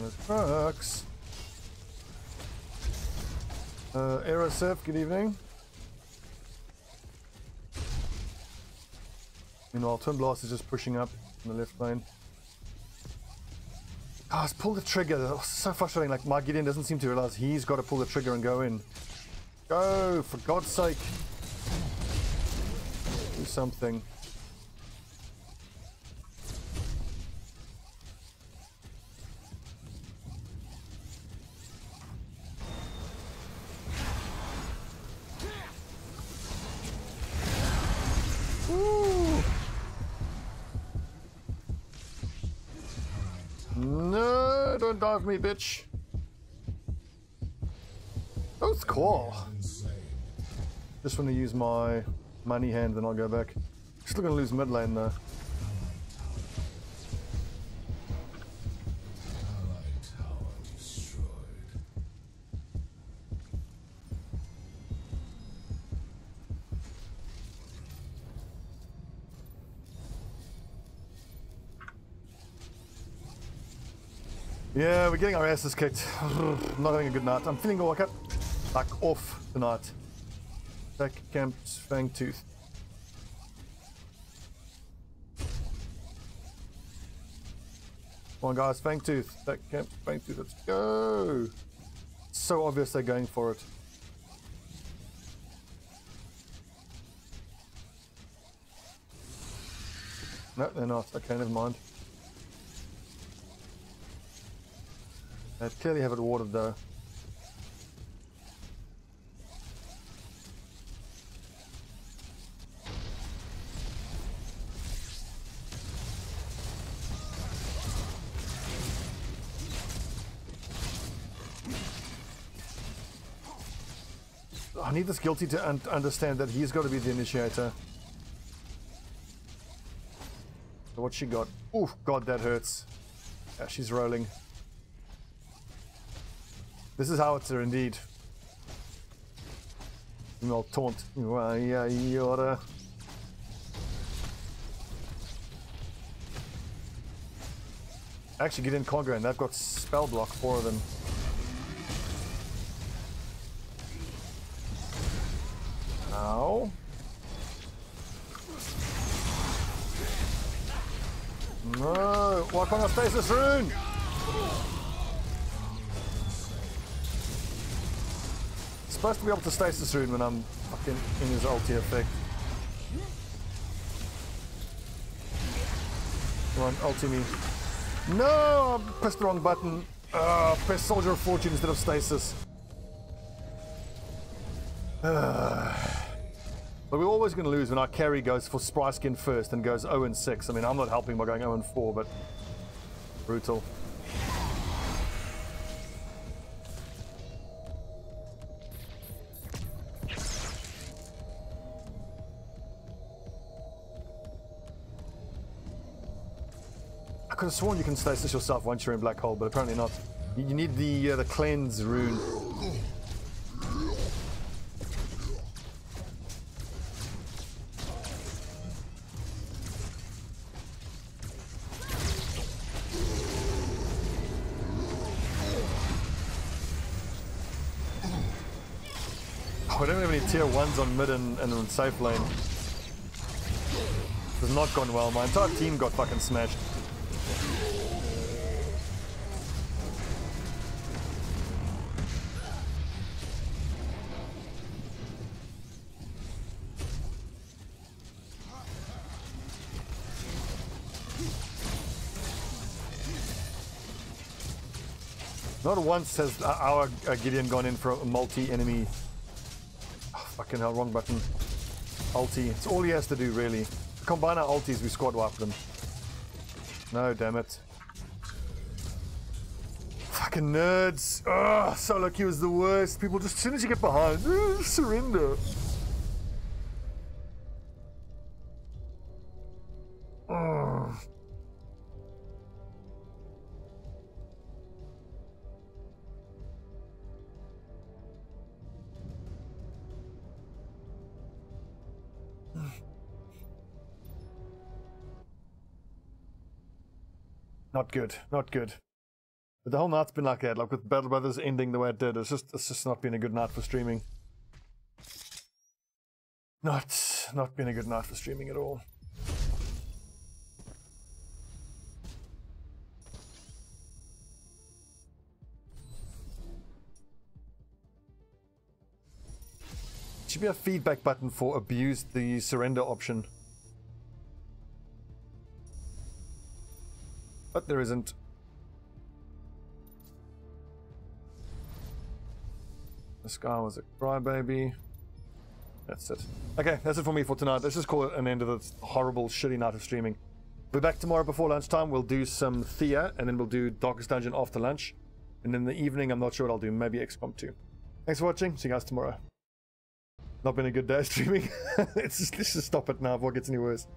There's trucks. Aerosif, good evening. Meanwhile, Twin Blast is just pushing up in the left lane. Oh, let's pull the trigger. That's so frustrating. Like, my Gideon doesn't seem to realize he's got to pull the trigger and go in. Go, for God's sake. Do something. No, don't dive me, bitch. Oh, it's cool. Just want to use my money hand, then I'll go back. Still gonna lose mid lane though. Yeah, we're getting our asses kicked. I'm not having a good night. I'm feeling like off tonight. Back camps, Fangtooth. Come on guys, Fangtooth. Back camp, Fangtooth, let's go! It's so obvious they're going for it. No, they're not. Okay, never mind. They clearly have it watered though. I need this guilty to understand that he's got to be the initiator. So what she got? Ooh, God, that hurts. Yeah, she's rolling. This is Howitzer indeed. I'll taunt. Yeah, you're actually get in Congo and they've got spell block, 4 of them. Ow. No, why can't I stasis rune? Supposed to be able to stasis rune when I'm fucking in his ulti effect. Come on, ulti me. No, I pressed the wrong button. Press Soldier of Fortune instead of stasis. But we're always going to lose when our carry goes for Spry Skin first and goes 0-6. I mean, I'm not helping by going 0-4, but brutal. I could have sworn you can stasis yourself once you're in Black Hole, but apparently not. You need the cleanse rune. We don't have any tier 1s on mid and on safe lane. It has not gone well. My entire team got fucking smashed. Not once has our Gideon gone in for a multi-enemy. Oh, fucking hell, wrong button. Ulti. It's all he has to do, really. Combine our ultis, we squad wipe them. No, damn it. Fucking nerds. Ugh, solo queue is the worst. People just, as soon as you get behind, surrender. Ugh. Not good, not good. But the whole night's been like that, like with Battle Brothers ending the way it did. It's just not been a good night for streaming. Not been a good night for streaming at all. Should be a feedback button for abuse the surrender option. But there isn't. This guy was a crybaby. That's it. Okay, that's it for me for tonight. Let's just call it an end of this horrible, shitty night of streaming. We'll be back tomorrow before lunchtime. We'll do some Thea, and then we'll do Darkest Dungeon after lunch. And in the evening, I'm not sure what I'll do. Maybe XCOM 2. Thanks for watching. See you guys tomorrow. Not been a good day streaming. Let's just stop it now before it gets any worse.